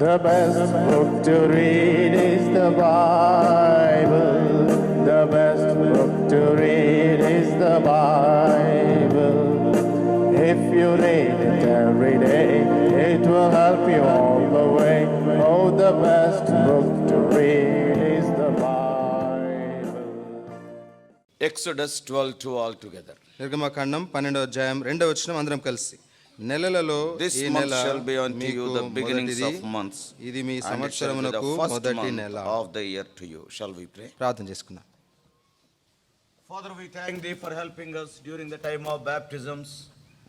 The best book to read is the Bible. The best book to read is the Bible. If you read it every day, it will help you all the way. Oh, the best book to read is the Bible. Exodus 12:2 all together. నిర్గమకాండం 12వ అధ్యాయం 2వ వచనం అందరం కలిసి. నెలలలో This ఈ month నెల shall be unto you the beginnings మొదటిది, of months. ఇది మీ And it shall be సంవత్సరమునకు the first మొదటి month నెల. of the year to you. Shall we pray? ప్రార్థన చేసుకుందాం. Father, we thank thee for helping us during the time of baptisms,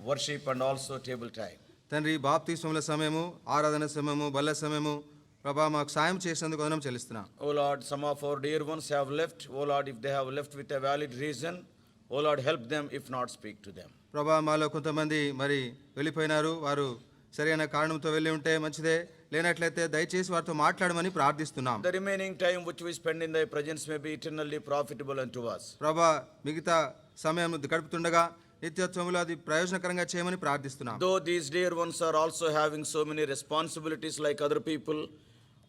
worship and also table time. తండ్రి, బాప్తిస్మముల సమయము, ఆరాధన సమయము, బల్ల సమయము ప్రభా మాకు సాయం చేసినందుకు వందనం చెల్లిస్తున్నాం. O Lord, some of our dear ones have left. O Lord, if they have left with a valid reason, O Lord, help them, if not, speak to them. ప్రభా మాలో కొంతమంది మరి వెళ్ళిపోయినారు, వారు సరైన కారణంతో వెళ్ళి ఉంటే మంచిదే, లేనట్లయితే దయచేసి వారితో మాట్లాడమని ప్రార్థిస్తున్నాం. The remaining time which we spend in thy presence may be eternally profitable unto us. ప్రభా మిగతా సమయం గడుపుతుండగా నిత్యత్వములో అది ప్రయోజనకరంగా చేయమని ప్రార్థిస్తున్నాం. Though these dear ones are also having so many responsibilities like other people,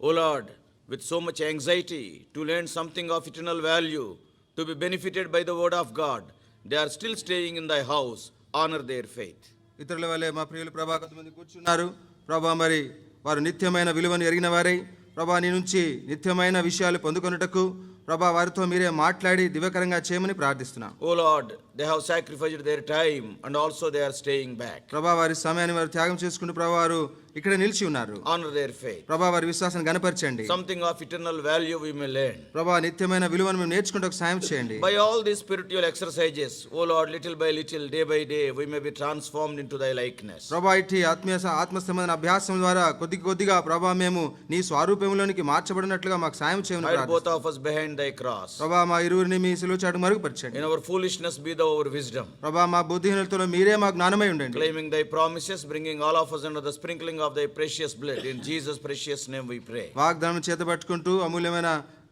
O Lord, with so much anxiety to learn something of eternal value, to be benefited by the word of God, they are still staying in thy house. Honor their faith. ఇతరుల వల్లే మా ప్రియులు ప్రభా కొంతమంది కూర్చున్నారు ప్రభా, మరి వారు నిత్యమైన విలువను ఎరిగిన వారై ప్రభా నీ నుంచి నిత్యమైన విషయాలు పొందుకొనుటకు ప్రభా వారితో మీరే మాట్లాడి దివ్యకరంగా చేయమని ప్రార్థిస్తున్నాం. O Lord, they have sacrificed their time and also they are staying back. ప్రభా వారి సమయాన్ని వారు త్యాగం చేసుకుంటూ ప్రభా వారు ఇక్కడ నిలిచి ఉన్నారు. Honor their faith. ప్రభా వారి విశ్వాసాన్ని గణపరచండి. Something of eternal value we may learn. ప్రభా నిత్యమైన విలువను మేము నేర్చుకుంటూ సాయం చేయండి. By all these spiritual exercises, O Lord, little by little, day by day, we may be transformed into thy likeness. ప్రభా ఇట్టి ఆత్మ సంబంధమైన అభ్యాసం ద్వారా కొద్ది కొద్దిగా ప్రభా మేము నీ స్వరూపంలోనికి మార్చబడినట్లుగా మాకు సాయం చేయమని Hide both ప్రార్థిస్తున్నాం. of us behind thy cross. ప్రభా మా ఇరువురిని మీ సిలువ చాటు మరుగుపరచండి. In our foolishness be thou our wisdom. ప్రభా మా బుద్ధిహీనతలో మీరే మాకు జ్ఞానమై ఉండండి. Claiming thy promises, bringing all of us under the sprinkling of thy precious blood. In Jesus' precious name we pray. వాగ్దానం చేతపట్టుకుంటూ అమూల్యమైన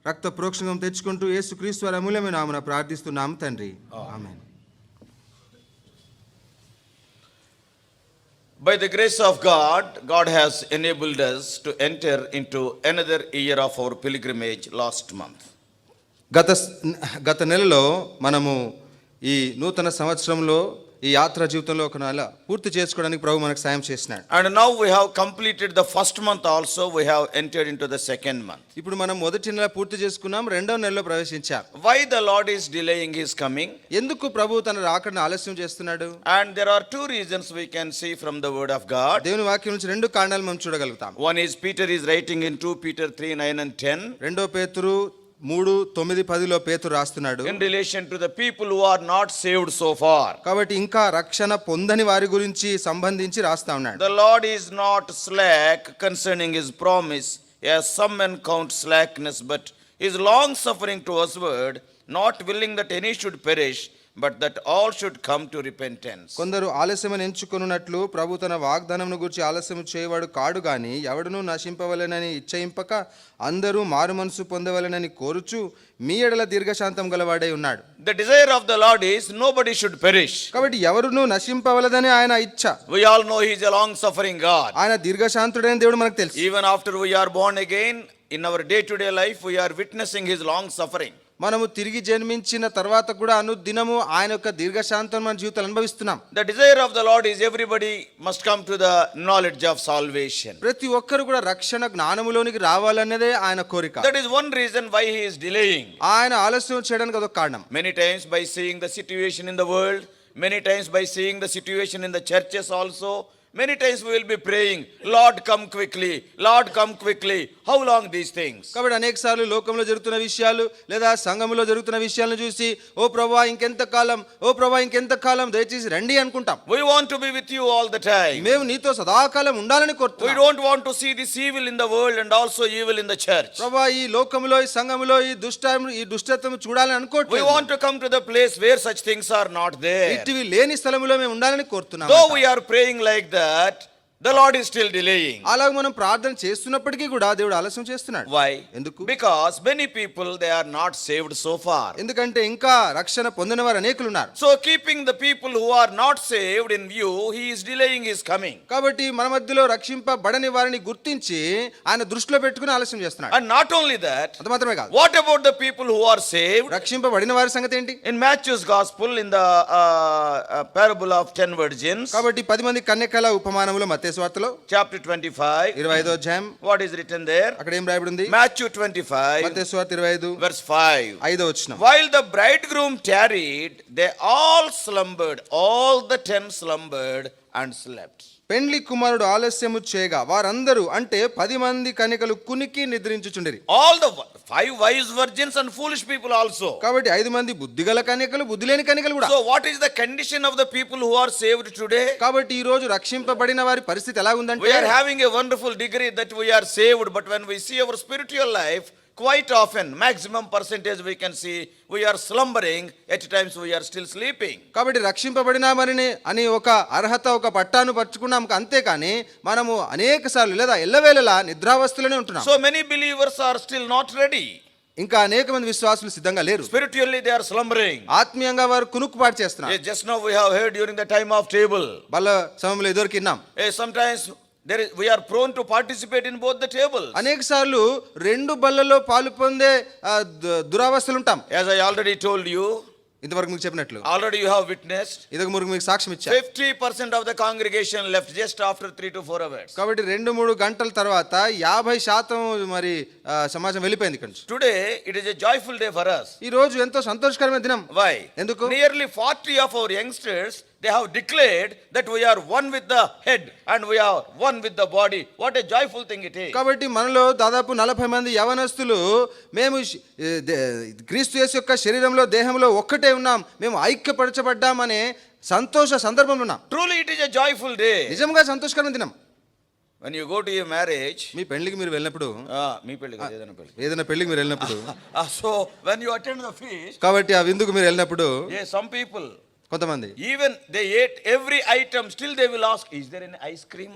రక్త ప్రోక్షణం తెచ్చుకుంటూ యేసుక్రీస్తు వారి అమూల్యమైన నామమున ప్రార్థిస్తున్నాం తండ్రి. ఆమేన్. By the grace of God, God has enabled us to enter into another year of our pilgrimage last month. గత నెలలో మనము ఈ నూతన సంవత్సరంలో ఈ యాత్ర జీవితంలో ఒక నెల పూర్తి చేసుకోవడానికి ప్రభు మనకు సాయం చేసినాడు. And now we have completed the first month also, we have entered into the second month. ఇప్పుడు మనం మొదటి నెల పూర్తి చేసుకున్నాం, రెండవ నెలలో ప్రవేశించాం. Why the Lord is delaying his coming? ఎందుకు ప్రభు తన రాకడను ఆలస్యం చేస్తున్నాడు? And there are two reasons we can see from the word of God. దేవుని వాక్యం నుంచి రెండు కారణాలు మనం చూడగలుగుతాం. One is Peter is writing in 2 Peter 3:9 and 10. రెండో పేతురు 3:9-10లో పేతురు రాస్తున్నాడు. In relation to the people who are not saved so far. కాబట్టి ఇంకా రక్షణ పొందని వారి గురించి సంబంధించి రాస్తా ఉన్నాడు. The Lord is not slack concerning his promise, as some men count slackness, but is long suffering to usward, not willing that any should perish, but that all should come to repentance. కొందరు ఆలస్యమని ఎంచుకొనున్నట్లు ప్రభు తన వాగ్దానమును గురించి ఆలస్యం చేయవాడు కాడు గాని ఎవడునూ నశింపవలెనని ఇచ్చయింపక అందరూ మారు మనసు పొందవలెనని కోరుచు మీ ఎడల దీర్ఘశాంతం గలవాడై ఉన్నాడు. The desire of the Lord is nobody should perish. కాబట్టి ఎవరునూ నశింపవలదని ఆయన ఇచ్చ. We all know he is a long suffering God. ఆయన దీర్ఘశాంతుడైన దేవుడు మనకు తెలుసు. Even after we are born again, in our day to day life we are witnessing his long suffering. మనము తిరిగి జన్మించిన తర్వాత కూడా అనుదినము ఆయన యొక్క దీర్ఘశాంతం మన జీవితాలు అనుభవిస్తున్నాం. The desire of the Lord is everybody must come to the knowledge of salvation. ప్రతి ఒక్కరు కూడా రక్షణ జ్ఞానములోనికి రావాలన్నదే ఆయన కోరిక. That is one reason why he is delaying. ఆయన ఆలస్యం చేయడానికి అదొక కారణం. Many times by seeing the situation in the world, many times by seeing the situation in the churches also, many times we will be praying, Lord come quickly, Lord come quickly. How long these things? కాబట్టి అనేక సార్లు లోకంలో జరుగుతున్న విషయాలు లేదా సంఘంలో జరుగుతున్న విషయాలను చూసి ఓ ప్రభువా ఇంకెంత కాలం, ఓ ప్రభువా ఇంకెంత కాలం, దయచేసి రండి అనుకుంటాం. We want to be with you all the time. మేము నీతో సదాకాలం ఉండాలని We కోరుతున్నాం. don't want to see this evil in the world and also evil in the church. ప్రభువా ఈ లోకంలో ఈ సంఘంలో ఈ దుష్టత్వం చూడాలని We అనుకోవట్లేదు. want to come to the place where such things are not there. ఇటివి లేని స్థలంలో మేము ఉండాలని కోరుతున్నాం. Though we are praying like that, the Lord is still delaying. అలాగ మనం ప్రార్థన చేస్తున్నప్పటికీ కూడా దేవుడు ఆలస్యం చేస్తున్నాడు. Why? ఎందుకు? Because many people, they are not saved so far. ఎందుకంటే ఇంకా రక్షణ పొందిన వారు అనేకులు ఉన్నారు. So keeping the people who are not saved in view, he is delaying his coming. కాబట్టి మన మధ్యలో రక్షింపబడని వారిని గుర్తించి ఆయన దృష్టిలో పెట్టుకుని ఆలస్యం చేస్తున్నాడు. And not only that, అది మాత్రమే కాదు, what about the people who are saved? రక్షింపబడిన వారి సంగతి ఏంటి? In Matthew's gospel, in the parable of 10 virgins, కాబట్టి 10 మంది కన్యకల ఉపమానములో మత్తయి సువార్తలో chapter 25, 25వ అధ్యాయం, what is written there? అక్కడ ఏం రాయబడి ఉంది? Matthew 25, మత్తయి సువార్త 25 verse 5. 5వ వచనం. While the bridegroom tarried, they all slumbered. All the 10 slumbered and slept. పెండ్లి కుమారుడు ఆలస్యము చేయగా వారందరూ అంటే 10 మంది కన్యకలు కునికి నిద్రించుచుండిరి. All the 5 wise virgins and foolish people also. కాబట్టి 5 మంది బుద్ధిగల కన్యకలు, బుద్ధి లేని కన్యకలు కూడా. So what is the condition of the people who are saved today? కాబట్టి ఈ రోజు రక్షింపబడిన వారి పరిస్థితి ఎలా ఉందంటే, We are having a wonderful degree that we are saved, but when we see our spiritual life, quite often, maximum percentage we can see, we are slumbering, at times we are still sleeping. కాబట్టి రక్షింపబడినామని అని ఒక అర్హత, ఒక పట్టాను పట్టుకున్నాం, అంతేకాని మనము అనేక సార్లు లేదా ఎల్లవేళలా నిద్రావస్థలోనే ఉంటున్నాం. So many believers are still not ready. ఇంకా అనేక మంది విశ్వాసులు సిద్ధంగా లేరు. Spiritually they are slumbering. ఆత్మీయంగా వారు కునుకుపాటు చేస్తున్నారు. Yes, just now we have heard during the time of table. బల్ల సమయంలో ఎదురుకిన్నాం. Sometimes we are prone to participate in both the tables. అనేక సార్లు రెండు బల్లలో పాలు పొందే దురావస్థలు ఉంటాం. As I already told you, ఇంతవరకు మీకు చెప్పినట్లు, already you have witnessed, ఇదొక మురుగు మీకు సాక్ష్యం ఇచ్చా. 50% of the congregation left just after 3 to 4 hours. కాబట్టి 2-3 గంటల తర్వాత 50% మరి సమాజం వెళ్ళిపోయింది ఇక్కడ నుంచి. Today it is a joyful day for us. ఈ రోజు ఎంతో సంతోషకరమైన దినం. Why? ఎందుకు? Nearly 40 of our youngsters, they have declared that we are one with the head and we are one with the body. What a joyful thing it is. కాబట్టి మనలో దాదాపు 40 మంది యవనస్తులు మేము క్రీస్తు యేసు యొక్క శరీరంలో, దేహంలో ఒక్కటే ఉన్నాం, మేము ఐక్యపరచబడ్డాం అనే సంతోష సందర్భంలో ఉన్నాం. Truly it is a joyful day. నిజంగా సంతోషకరమైన దినం. When you go to a marriage, మీ పెళ్లికి మీరు వెళ్ళినప్పుడు, మీ పెళ్లి కాదు, ఏదైనా పెళ్లి, ఏదైనా పెళ్లికి మీరు వెళ్ళినప్పుడు, so when you attend the feast, కాబట్టి ఆ విందుకు మీరు వెళ్ళినప్పుడు, yes, some people, కొంతమంది even they ate every item, still they will ask, is there any ice cream?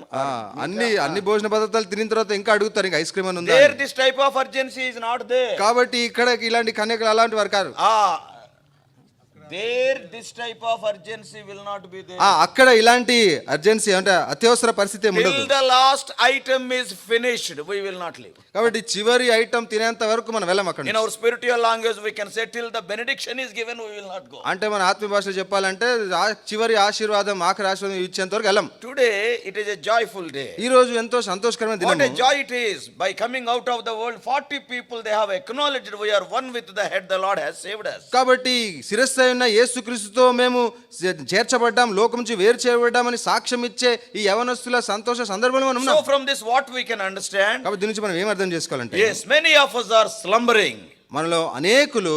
అన్ని భోజన పదార్థాలు తినిన తర్వాత ఇంకా అడుగుతారు, ఇంకా ఐస్ క్రీమ్ అని ఉందా? There this type of urgency is not there. కాబట్టి ఇక్కడ ఇలాంటి కన్యకలు అలాంటి వారు కాదు. There this type of urgency will not be there. అక్కడ ఇలాంటి అర్జెన్సీ అంటే అత్యవసర పరిస్థితి ఉండదు. Till the last item is finished, we will not leave. కాబట్టి చివరి ఐటమ్ తినేంత వరకు మనం వెళ్ళం అక్కడ. In our spiritual language we can say till the benediction is given we will not go. అంటే మన ఆత్మీయ భాషలో చెప్పాలంటే చివరి ఆశీర్వాదం, ఆఖరి ఆశీర్వాదం ఇచ్చేంత వరకు వెళ్ళం. Today it is a joyful day. ఈ రోజు ఎంతో సంతోషకరమైన దినం. What a joy it is, by coming out of the world 40 people they have acknowledged we are one with the head, the Lord has saved us. కాబట్టి శిరస్సు అయిన యేసుక్రీస్తుతో మేము చేర్చబడ్డాం, లోకం నుంచి వేరు చేయబడ్డామని సాక్ష్యం ఇచ్చే ఈ యవనస్తుల సంతోష సందర్భంలో మనం ఉన్నాం. So from this what we can understand? కాబట్టి దీని నుంచి మనం ఏం అర్థం చేసుకోవాలంటే, yes, many of us are slumbering. మనలో అనేకులు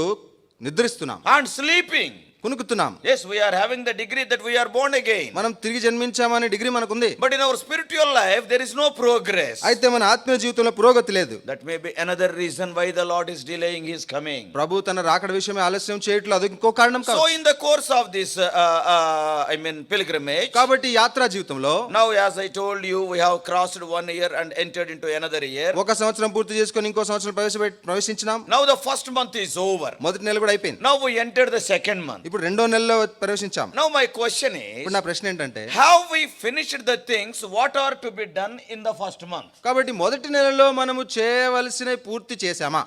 నిద్రిస్తున్నాం and sleeping. కునుకుతున్నాం. Yes, we are having the degree that we are born again. మనం తిరిగి జన్మించామనే డిగ్రీ మనకుంది. But in our spiritual life there is no progress. అయితే మన ఆత్మీయ జీవితంలో పురోగతి లేదు. That may be another reason why the Lord is delaying his coming. ప్రభు తన రాకడ విషయమే ఆలస్యం చేయట్లేదు, అది ఇంకో కారణం కాదు. So in the course of this pilgrimage, కాబట్టి యాత్రా జీవితంలో, now as I told you, we have crossed 1 year and entered into another year. ఒక సంవత్సరం పూర్తి చేసుకొని ఇంకో సంవత్సరం ప్రవేశించినాం. Now the first month is over. మొదటి నెల కూడా అయిపోయింది. Now we entered the second month. ఇప్పుడు రెండో నెలలో ప్రవేశించాం. Now my question is, ఇప్పుడు నా ప్రశ్న ఏంటంటే, have we finished the things what are to be done in the first month? కాబట్టి మొదటి నెలలో మనము చేయవలసినవి పూర్తి చేశామా?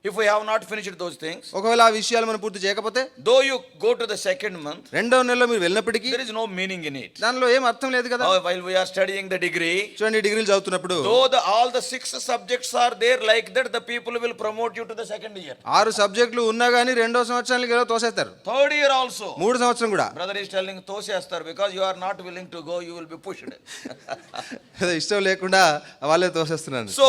If we have not finished those things, ఒకవేళ ఆ విషయాలు మనం పూర్తి చేయకపోతే, though you go to the second month, రెండో నెలలో మీరు వెళ్ళినప్పటికీ there is no meaning in it. దానిలో ఏం అర్థం లేదు కదా. While we are studying the degree, చూడండి, డిగ్రీలు చదువుతున్నప్పుడు though all the 6 subjects are there, like that the people will promote you to the second year. 6 సబ్జెక్టులు ఉన్నా గానీ రెండో సంవత్సరానికి ఏదో తోసేస్తారు. Third year also, 3 సంవత్సరం కూడా brother is telling తోసేస్తారు, because you are not willing to go, you will be pushed. ఇష్టం లేకుండా వాళ్ళే తోసేస్తున్నారు. So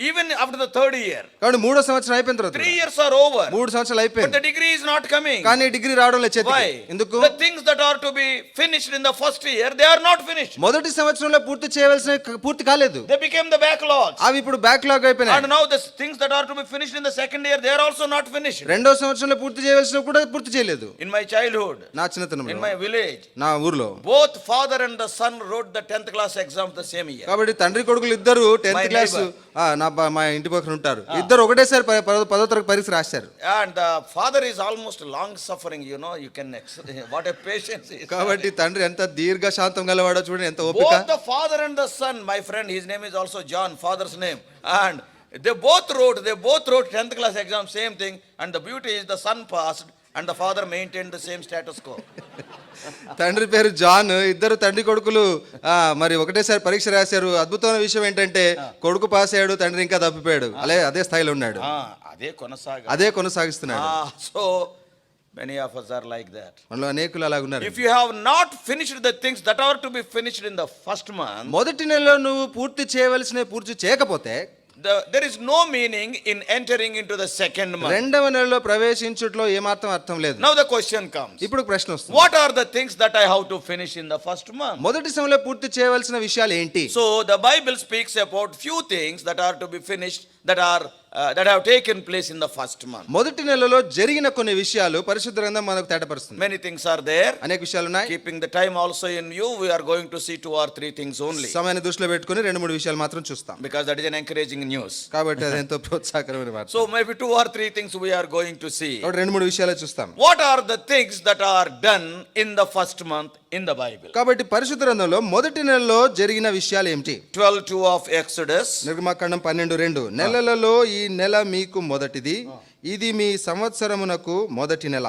Even after the third year, కాబట్టి మూడో సంవత్సరం అయిపోయిన తర్వాత 3 years are over. 3 సంవత్సరాలు But అయిపోయింది, the degree is not coming. కానీ డిగ్రీ రావడం లేదు చేతికి. Why? ఎందుకు? The things that are to be finished in the first year, they are not finished. మొదటి సంవత్సరంలో పూర్తి చేయవలసిన పూర్తి కాలేదు, They became the backlogs. అవి ఇప్పుడు బ్యాక్లాగ్ అయిపోయినాయి. And now the things that are to be finished in the second year, they are also not finished. రెండో సంవత్సరంలో పూర్తి చేయవలసిన కూడా పూర్తి చేయలేదు. In my childhood, నా in చిన్నతనంలో my village, నా ఊర్లో both father and the son wrote the 10th class exams the same year. కాబట్టి తండ్రి కొడుకులు ఇద్దరు 10th My క్లాస్ మా ఇంటి పక్కన ఉంటారు, ఇద్దరు ఒకటేసారి 10వ తరగతి పరీక్ష రాశారు. And the father is almost long suffering, you can what a patience is. కాబట్టి తండ్రి ఎంత దీర్ఘ శాంతం గలవాడో చూడండి, ఎంత ఓపిక. Both the father and the son, my friend, his name is also John, father's name, and they both wrote 10th class exam, same thing, and the beauty is the son passed and the father maintained the same status quo. తండ్రి పేరు John, ఇద్దరు తండ్రి కొడుకులు మరి ఒకటేసారి పరీక్ష రాశారు. అద్భుతమైన విషయం ఏంటంటే కొడుకు పాస్ అయ్యాడు, తండ్రి ఇంకా తప్పిపోయాడు, అదే స్థాయిలో ఉన్నాడు, అదే కొనసాగిస్తున్నాడు. So many of us are like that. మనలో అనేకులు అలాగున్నారు. If you have not finished the things that are to be finished in the first month, మొదటి నెలలో నువ్వు పూర్తి చేయవలసినవి పూర్తి చేయకపోతే there is no meaning in entering into the second month. రెండవ నెలలో ప్రవేశించుట్లో ఏమాత్రం అర్థం లేదు. Now the question comes, ఇప్పుడు ప్రశ్న వస్తుంది, what are the things that I have to finish in the first month? మొదటి సమయంలో పూర్తి చేయవలసిన విషయాలు ఏంటి? So the Bible speaks about few things that are to be finished, that have taken place in the first month. మొదటి నెలలో జరిగిన కొన్ని విషయాలు పరిశుద్ధ గ్రంథం మనకు తేటపరుస్తుంది. Many things are there. అనేక విషయాలు ఉన్నాయి. Keeping the time also in view, we are going to see 2 or 3 things only, సమయాన్ని దృష్టిలో పెట్టుకొని 2-3 విషయాలు మాత్రం చూస్తాం, because that is an encouraging news. కాబట్టి అది ఎంతో ప్రోత్సాహకరమైన వార్త. So maybe 2 or 3 things we are going to see. కాబట్టి 2-3 విషయాలు చూస్తాం. What are the things that are done in the first month in the Bible? కాబట్టి పరిశుద్ధ గ్రంథంలో మొదటి నెలలో జరిగిన విషయాలు ఏమిటి? 12:2 of Exodus. నిర్గమకాండం 12:2, నెలలలో ఈ నెల మీకు మొదటిది, ఇది మీ సంవత్సరమునకు మొదటి నెల,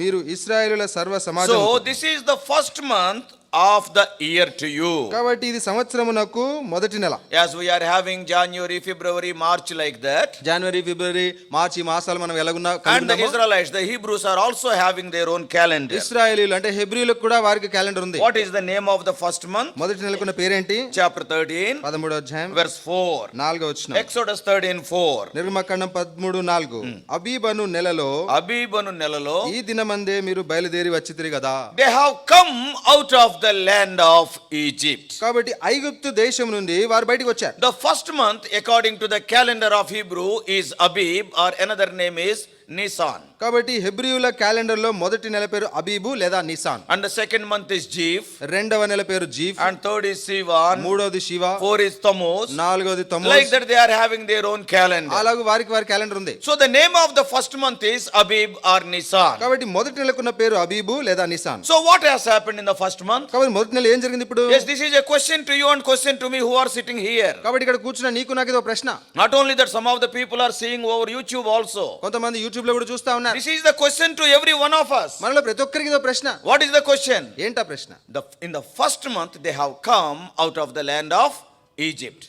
మీరు ఇశ్రాయేలుల సర్వ సమాజం. So this is the first month of the year to you. కాబట్టి ఇది సంవత్సరమునకు మొదటి నెల. As we are having January, February, March like that, జనవరి, ఫిబ్రవరి, మార్చి మాసాలు మనం ఎలాగున్నా and the Israelites, the Hebrews are also having their own calendar. ఇశ్రాయేలీలు అంటే హెబ్రీలకు కూడా వారికి calendar ఉంది. What is the name of the first month? మొదటి నెలకున్న పేరేంటి? Chapter 13, 13వ అధ్యాయం verse 4. 4వ వచనం. Exodus 13:4. నిర్గమకాండం 13:4, అబీబను నెలలో అబీబను నెలలో ఈ దినమందే మీరు బయలుదేరి వచ్చితిరి కదా. they have come out of the land of Egypt. కాబట్టి ఐగుప్తు దేశం నుండి వారు బయటికి వచ్చారు. The first month according to the calendar of Hebrew is Abib, or another name is Nisan. కాబట్టి హెబ్రీయుల క్యాలెండర్ లో మొదటి నెల పేరు అబీబు లేదా Nissan. And the second month is Jeef. రెండవ నెల పేరు జీఫ్. And third is Sivan. మూడవది శివ. 4 is Tammuz. నాలుగవది తమ్మూజ్. Like that they are having their own calendar. అలాగే వారి క్యాలెండర్ ఉంది. So the name of the first month is Abib or Nisan. కాబట్టి మొదటి నెలకున్న పేరు అబీబు లేదా Nissan. So what has happened in the first month? కాబట్టి మొదటి నెల ఏం జరిగింది ఇప్పుడు? Yes, this is a question to you and question to me who are sitting here. కాబట్టి ఇక్కడ కూర్చున్న నీకు నాకు ఇది ఒక ప్రశ్న. Not only that, some of the people are seeing over YouTube also. కొంతమంది యూట్యూబ్ లో కూడా చూస్తా ఉన్నారు. This is the question to every one of us. మనలో ప్రతి ఒక్కరికి ఇది ఒక ప్రశ్న. What is the question? ఏంటా ప్రశ్న? In the first month they have come out of the land of Egypt.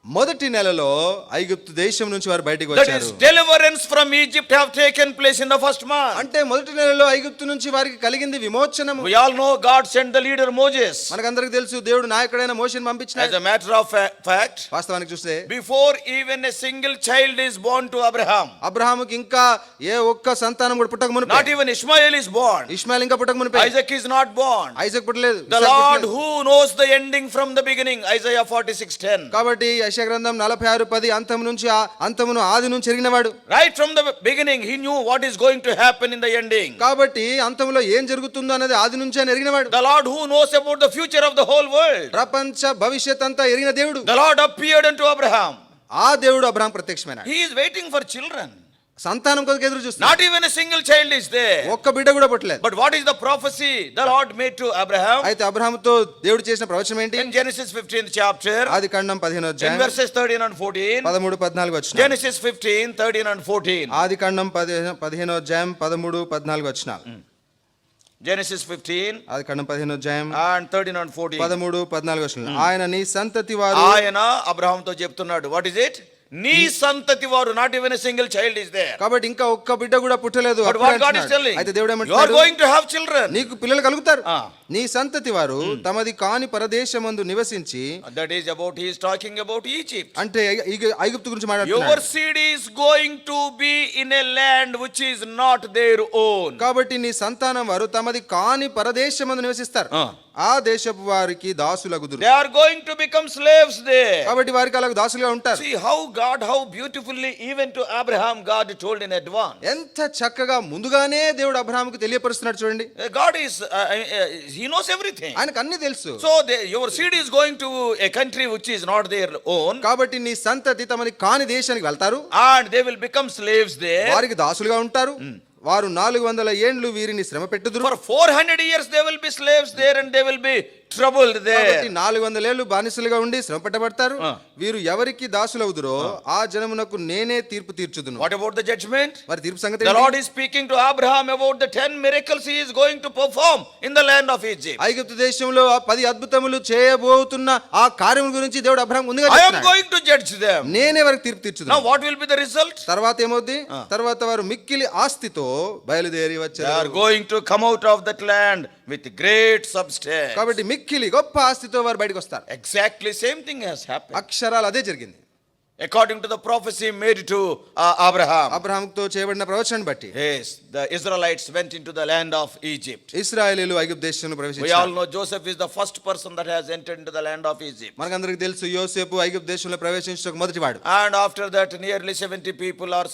మొదటి నెలలో ఐగుప్తు దేశం నుంచి వారు బయటికి That వచ్చారు. is, deliverance from Egypt have taken place in the first month. అంటే మొదటి నెలలో ఐగుప్తు నుంచి వారికి కలిగింది విమోచనము. We all know God sent the leader Moses. మనకందరికి తెలుసు దేవుడు నాయకుడైన మోషేను పంపించాడు. As a matter of fact, వాస్తవానికి చూస్తే before even a single child is born to Abraham, అబ్రహాముకి ఇంకా ఏ ఒక్క సంతానం కూడా పుట్టక మునిపే, not even Ishmael is born, Ishmael ఇంకా పుట్టక మునిపే, Isaac is not born, Isaac పుట్టలేదు, the ఇస్సాకు Lord పుట్టలేదు. who knows the ending from the beginning, Isaiah 46:10. కాబట్టి యెషయా గ్రంథం 46:10, అంతమును ఆది నుంచి ఎరిగినవాడు. Right from the beginning he knew what is going to happen in the ending. కాబట్టి అంతంలో ఏం జరుగుతుందో అనేది ఆది నుంచి ఆయన ఎరిగినవాడు. The Lord who knows about the future of the whole world, ప్రపంచ భవిష్యత్ అంతా ఎరిగిన దేవుడు. the Lord appeared unto Abraham. ఆ దేవుడు Abraham ప్రత్యక్షమైనాడు. He is waiting for children. సంతానం కొరకు ఎదురు చూస్తున్నాడు. Not even a single child is there. ఒక్క బిడ్డ కూడా పుట్టలేదు. But what is the prophecy the Lord made to Abraham? అయితే అబ్రహాముతో దేవుడు చేసిన ప్రవచనం ఏంటి? In Genesis 15th chapter, ఆది కాండం 15వ in అధ్యాయం verses 13 and 14, 13-14 వచనాలు. Genesis 15, 13 and 14. ఆది కాండం 15వ అధ్యాయం 13-14 వచనాలు. Genesis 15 ఆది కాండం 15వ అధ్యాయం and 13 and 14. 13-14 వచనాలు. ఆయన నీ సంతతి వారు, ఆయన అబ్రహాంతో చెప్తున్నాడు, what is it? నీ సంతతి వారు, not even a single child is there. కాబట్టి ఇంకా ఒక్క బిడ్డ కూడా పుట్టలేదు. But what God is telling, అయితే దేవుడు you are ఏమంటున్నాడు, going to have children. నీకు పిల్లలు కలుగుతారు. Ah. నీ సంతతి వారు తమది కాని పరదేశమందు నివసించి, That is about, he is talking about Egypt. అంటే ఐగుప్తు గురించి Your మాట్లాడుతున్నాడు. seed is going to be in a land which is not their own. కాబట్టి నీ సంతానం వారు తమది కాని పరదేశమందు నివసిస్తారు. Ah. ఆ దేశపు వారికి దాసులగుదురు. They are going to become slaves there. కాబట్టి వారికి అలాగ దాసులుగా ఉంటారు. See how beautifully even to Abraham God told in advance. ఎంత చక్కగా ముందుగానే దేవుడు అబ్రహాముకు తెలియపరుస్తున్నాడు చూడండి. God is he knows everything. ఆయనకు అన్ని తెలుసు. So your seed is going to a country which is not their own. కాబట్టి నీ సంతతి తమది కాని దేశానికి వెళ్తారు. And they will become slaves there. వారికి దాసులుగా ఉంటారు. వారు 400 ఏండ్లు వీరిని శ్రమ పెట్టుదురు. For 400 years they will be slaves there and they will be troubled there. కాబట్టి 400 ఏళ్లు బానిసలుగా ఉండి శ్రమ పెట్టబడతారు. వీరు ఎవరికి దాసులవుదురో ఆ జనమునకు నేనే తీర్పు తీర్చుదును. What about the judgment? మరి తీర్పు సంగతి The Lord is speaking to Abraham about the 10 miracles he is going to perform in the land of Egypt. ఐగుప్తు దేశంలో ఆ 10 అద్భుతములు చేయబోతున్న ఆ కార్యముల గురించి దేవుడు అబ్రహాం ముందుగా I am చెప్తున్నాడు. going to judge them. నేనే వారికి తీర్పు తీర్చుదును. Now what will be the result? తర్వాత ఏమవుద్ది? తర్వాత వారు మిక్కిలి ఆస్తితో బయలుదేరి They వచ్చారు. are going to come out of that land with great substance. కాబట్టి మిక్కిలి గొప్ప ఆస్తితో వారు బయటకు వస్తారు. Exactly same thing has happened. అక్షరాలు అదే జరిగింది. According to the prophecy made to Abraham. అబ్రహాముతో చేయబడిన ప్రవచనాన్ని బట్టి Yes, the Israelites went into the land of Egypt. ఇశ్రాయేలీయులు ఐగుప్తు దేశంలో We all ప్రవేశించారు. know Joseph is the first person that has entered into the land of Egypt. మనకందరికి తెలుసు యోసేపు ఐగుప్తు దేశంలో ప్రవేశించడానికి మొదటివాడు. And after that nearly 70 people or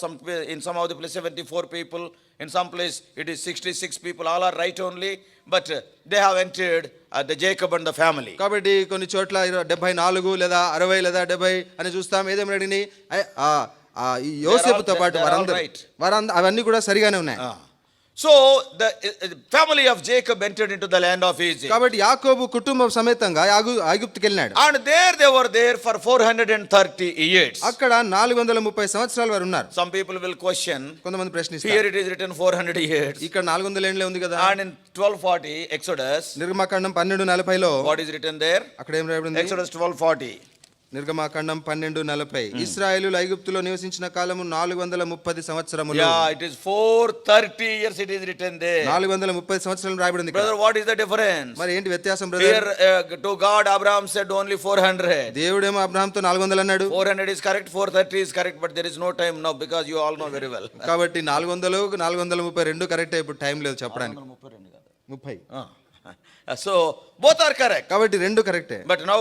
in some of the place 74 people, in some place it is 66 people, all are right only, but they have entered the Jacob and the family. కాబట్టి కొన్ని చోట్ల 74 లేదా 60 లేదా 70 అని చూస్తాం. ఏదేమైనా ఈ యోసేపుతో పాటు they are all వారందరూ అవన్నీ కూడా సరిగానే ఉన్నాయి. So the family of Jacob entered into the land of Egypt. కాబట్టి యాకోబు కుటుంబం సమేతంగా ఐగుప్తుకి వెళ్ళినాడు. And there they were there for 430 years. అక్కడ 430 సంవత్సరాల వారు ఉన్నారు. Some people will question. కొంతమంది ప్రశ్నిస్తారు. Here it is written 400 years. ఇక్కడ 400 ఏండ్లే ఉంది కదా. And in 1240 Exodus. నిర్గమకాండం 12:40లో What is written there? అక్కడ ఏం రాయబడింది? Exodus 12:40. నిర్గమకాండం 12:40 ఇశ్రాయేలులు ఐగుప్తులో నివసించిన కాలము 430 సంవత్సరములు. Yeah, it is 430 years it is written there. 430 సంవత్సరాలు రాయబడింది. Brother, what is the difference? మరి ఏంటి వ్యత్యాసం brother? Here to God Abraham said only 400. దేవుడేమో అబ్రహాంతో 400 అన్నాడు. 400 is correct, 430 is correct, but there is no time now because you all know very well. కాబట్టి 400 432 correct. ఇప్పుడు time లేదు చెప్పడానికి. 30. So both are correct. కాబట్టి రెండు కరెక్టే. But now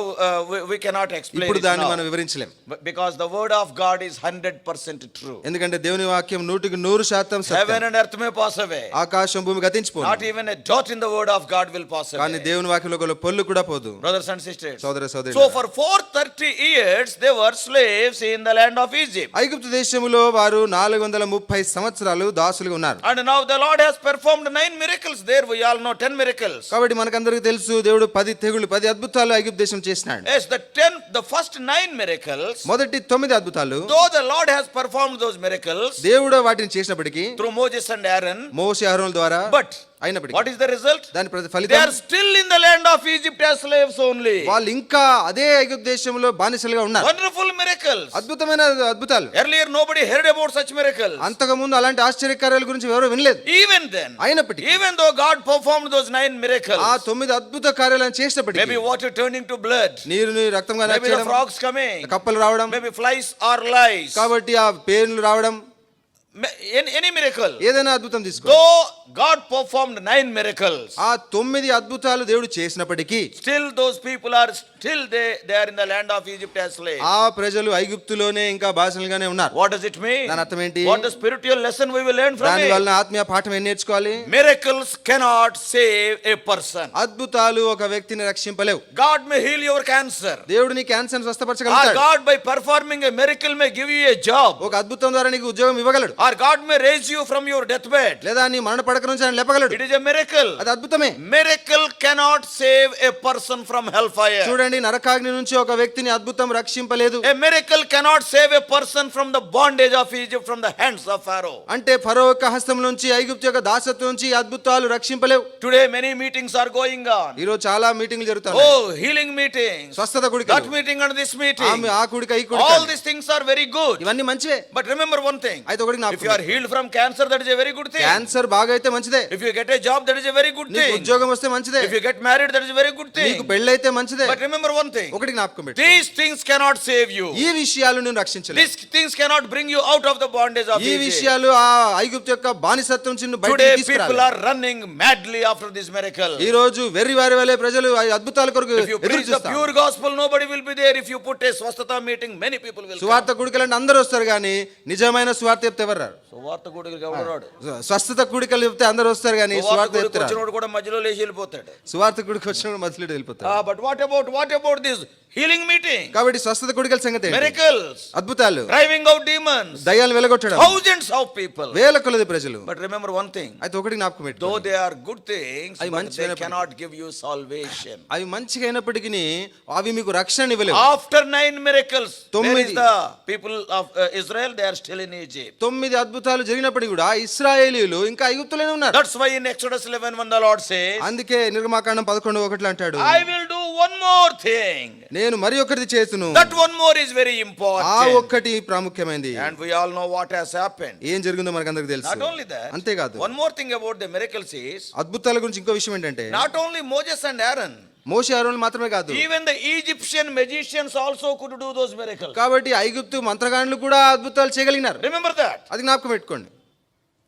we cannot explain ఇప్పుడు it దాన్ని now. మనం వివరించలేం. Because the word of God is 100% true. ఎందుకంటే దేవుని వాక్యం 100% సత్యం. Heaven and earth may pass away. ఆకాశం భూమి గతించిపోను. Not even a dot in the word of God will pass away. కానీ దేవుని వాక్యంలో ఒక పొల్లు కూడా పోదు. Brothers and sisters. సోదర సోదరి. So for 430 years they were slaves in the land of Egypt. ఐగుప్తు దేశములో వారు 430 సంవత్సరాలు దాసులుగా ఉన్నారు. And now the Lord has performed 9 miracles there. We all know 10 miracles. కాబట్టి మనకందరికీ తెలుసు దేవుడు 10 తెగులు 10 అద్భుతాలు ఐగుప్తు దేశం చేసినాడు. Yes, the first 9 miracles. మొదటి 9 అద్భుతాలు. Though the Lord has performed those miracles. దేవుడు వాటిని చేసినప్పటికీ Through Moses and Aaron. మోషే అహరోనుల ద్వారా. But అయినప్పటికీ what is the result? దాని They ఫలితం are still in the land of Egypt as slaves only. వాళ్ళు ఇంకా అదే ఐగుప్తు దేశంలో బానిసలుగా ఉన్నారు. Wonderful miracles. అద్భుతమైన అద్భుతాలు. Earlier nobody heard about such miracles. అంతకుముందు అలాంటి ఆశ్చర్యకార్యాల గురించి ఎవరు వినలేదు. Even then, అయినప్పటికీ even though God performed those 9 miracles, ఆ 9 అద్భుత కార్యాలను చేసినప్పటికీ maybe water turning to blood, నీరుని రక్తంగా maybe the మార్చడం, frogs coming, కప్పలు రావడం, maybe flies or lice, కాబట్టి ఆ పేర్లు రావడం, any miracle. ఏదైనా అద్భుతం తీసుకో. Though God performed 9 miracles, ఆ 9 అద్భుతాలు దేవుడు చేసినప్పటికీ still those people are still they are in the land of Egypt as slaves. ఆ ప్రజలు ఐగుప్తులోనే ఇంకా బానిసలుగానే ఉన్నారు. What does it mean? దాని అర్థం ఏంటి? What the spiritual lesson we will learn from దాని it? వలన ఆత్మీయ పాఠం ఏం నేర్చుకోవాలి? Miracles cannot save a person. అద్భుతాలు ఒక వ్యక్తిని రక్షింపలేవు. God may heal your cancer. దేవుడు నీ cancer Or స్వస్థపరచగలుగుతాడు. God by performing a miracle may give you a job. ఒక అద్భుతం ద్వారా నీకు ఉద్యోగం ఇవ్వగలడు. or God may raise you from your deathbed. లేదా నీ మరణ పడక నుంచి ఆయన లేపగలడు. It is a miracle. అది అద్భుతమే. Miracle cannot save a person from hellfire. చూడండి, నరకాగ్ని నుంచి ఒక వ్యక్తిని అద్భుతం రక్షింపలేదు. A miracle cannot save a person from the bondage of Egypt, from the hands of Pharaoh. అంటే ఫరో యొక్క హస్తం నుంచి, ఐగుప్తు యొక్క దాసత్వం నుంచి ఈ అద్భుతాలు రక్షింపలేవు. Today many meetings are going on. ఈ రోజు చాలా మీటింగ్లు జరుగుతాయి. Oh, healing meetings, స్వస్థత that కూడికలు, meeting and this meeting. ఆ కూడిక ఈ All కూడిక, these things are very good. ఇవన్నీ మంచివే. But remember one thing. అయితే ఒకటి If you are healed from cancer, that is a very good thing. Cancer బాగా అయితే మంచిదే. If you get a job, that is a very good నీకు thing. ఉద్యోగం వస్తే మంచిదే. If you get married, that is a very good నీకు thing. పెళ్ళైతే మంచిదే. But remember one thing. ఒకటి జ్ఞాపకం పెట్టు, These things cannot save you. ఈ విషయాలు నేను రక్షించలేవు. These things cannot bring you out of the bondage of ఈ Egypt. విషయాలు ఆ ఐగుప్తు యొక్క బానిసత్వం నుంచి Today బయటికి people తీసుకురాలి. are running madly after this miracle. ఈ రోజు వెర్రి వారి వలె ప్రజలు ఆ అద్భుతాల కొరకు If you ఎదురు preach the చూస్తారు. pure gospel, nobody will be there. If you put a swastata meeting, many people will come. సువార్త కూడికలంటే అందరూ వస్తారు, కానీ నిజమైన సువార్త చెప్తే ఎవరు రారు. సువార్త కూడికలకు ఎవడు రాడు. స్వస్థత కూడికలు చెప్తే అందరూ వస్తారు, కానీ సువార్త సువార్త కూడికి చెప్తారు. వచ్చినోడు కూడా మధ్యలో లేచి వెళ్ళిపోతాడు. సువార్త కూడికి వచ్చినప్పుడు మధ్యలో వెళ్ళిపోతారు. But what about this healing meeting? కాబట్టి స్వస్థత కూడికల సంగతి ఏంటి? Miracles, అద్భుతాలు, driving out demons, దయ్యాలు వెలగొట్టడం, thousands of people. వేల కొలది ప్రజలు. But remember one thing. అయితే ఒకటి జ్ఞాపకం పెట్టు, Though they are good things, అవి but మంచి they అయినప్పటికీ, cannot give you salvation. అవి మంచిగా అయినప్పటికీ అవి మీకు రక్షణ ఇవ్వలేవు. After 9 miracles, where is 9 the people of Israel? They are still in Egypt. 9 అద్భుతాలు జరిగినప్పటికీ కూడా ఇశ్రాయేలీయులు ఇంకా ఐగుప్తులోనే ఉన్నారు. That's why in Exodus 11 when the Lord says, అందుకే నిర్గమాకాండం 11:1 అంటాడు, I will do one more thing. నేను మరి ఒకటి చేతును. That one more is very ఆ important. ఒక్కటి ప్రాముఖ్యమైనది. And we all know what has happened. ఏం జరిగిందో మనకు అందరికి తెలుసు. Not only that, అంతేకాదు, one more thing about the miracles is, అద్భుతాల గురించి ఇంకో విషయం ఏంటంటే, not only Moses and Aaron, మోషే అహరోనులు మాత్రమే కాదు, even the Egyptian magicians also could do those miracles. కాబట్టి ఐగుప్తు మంత్రగాండ్లు కూడా అద్భుతాలు చేయగలిగినారు. Remember that. అది జ్ఞాపకం పెట్టుకోండి.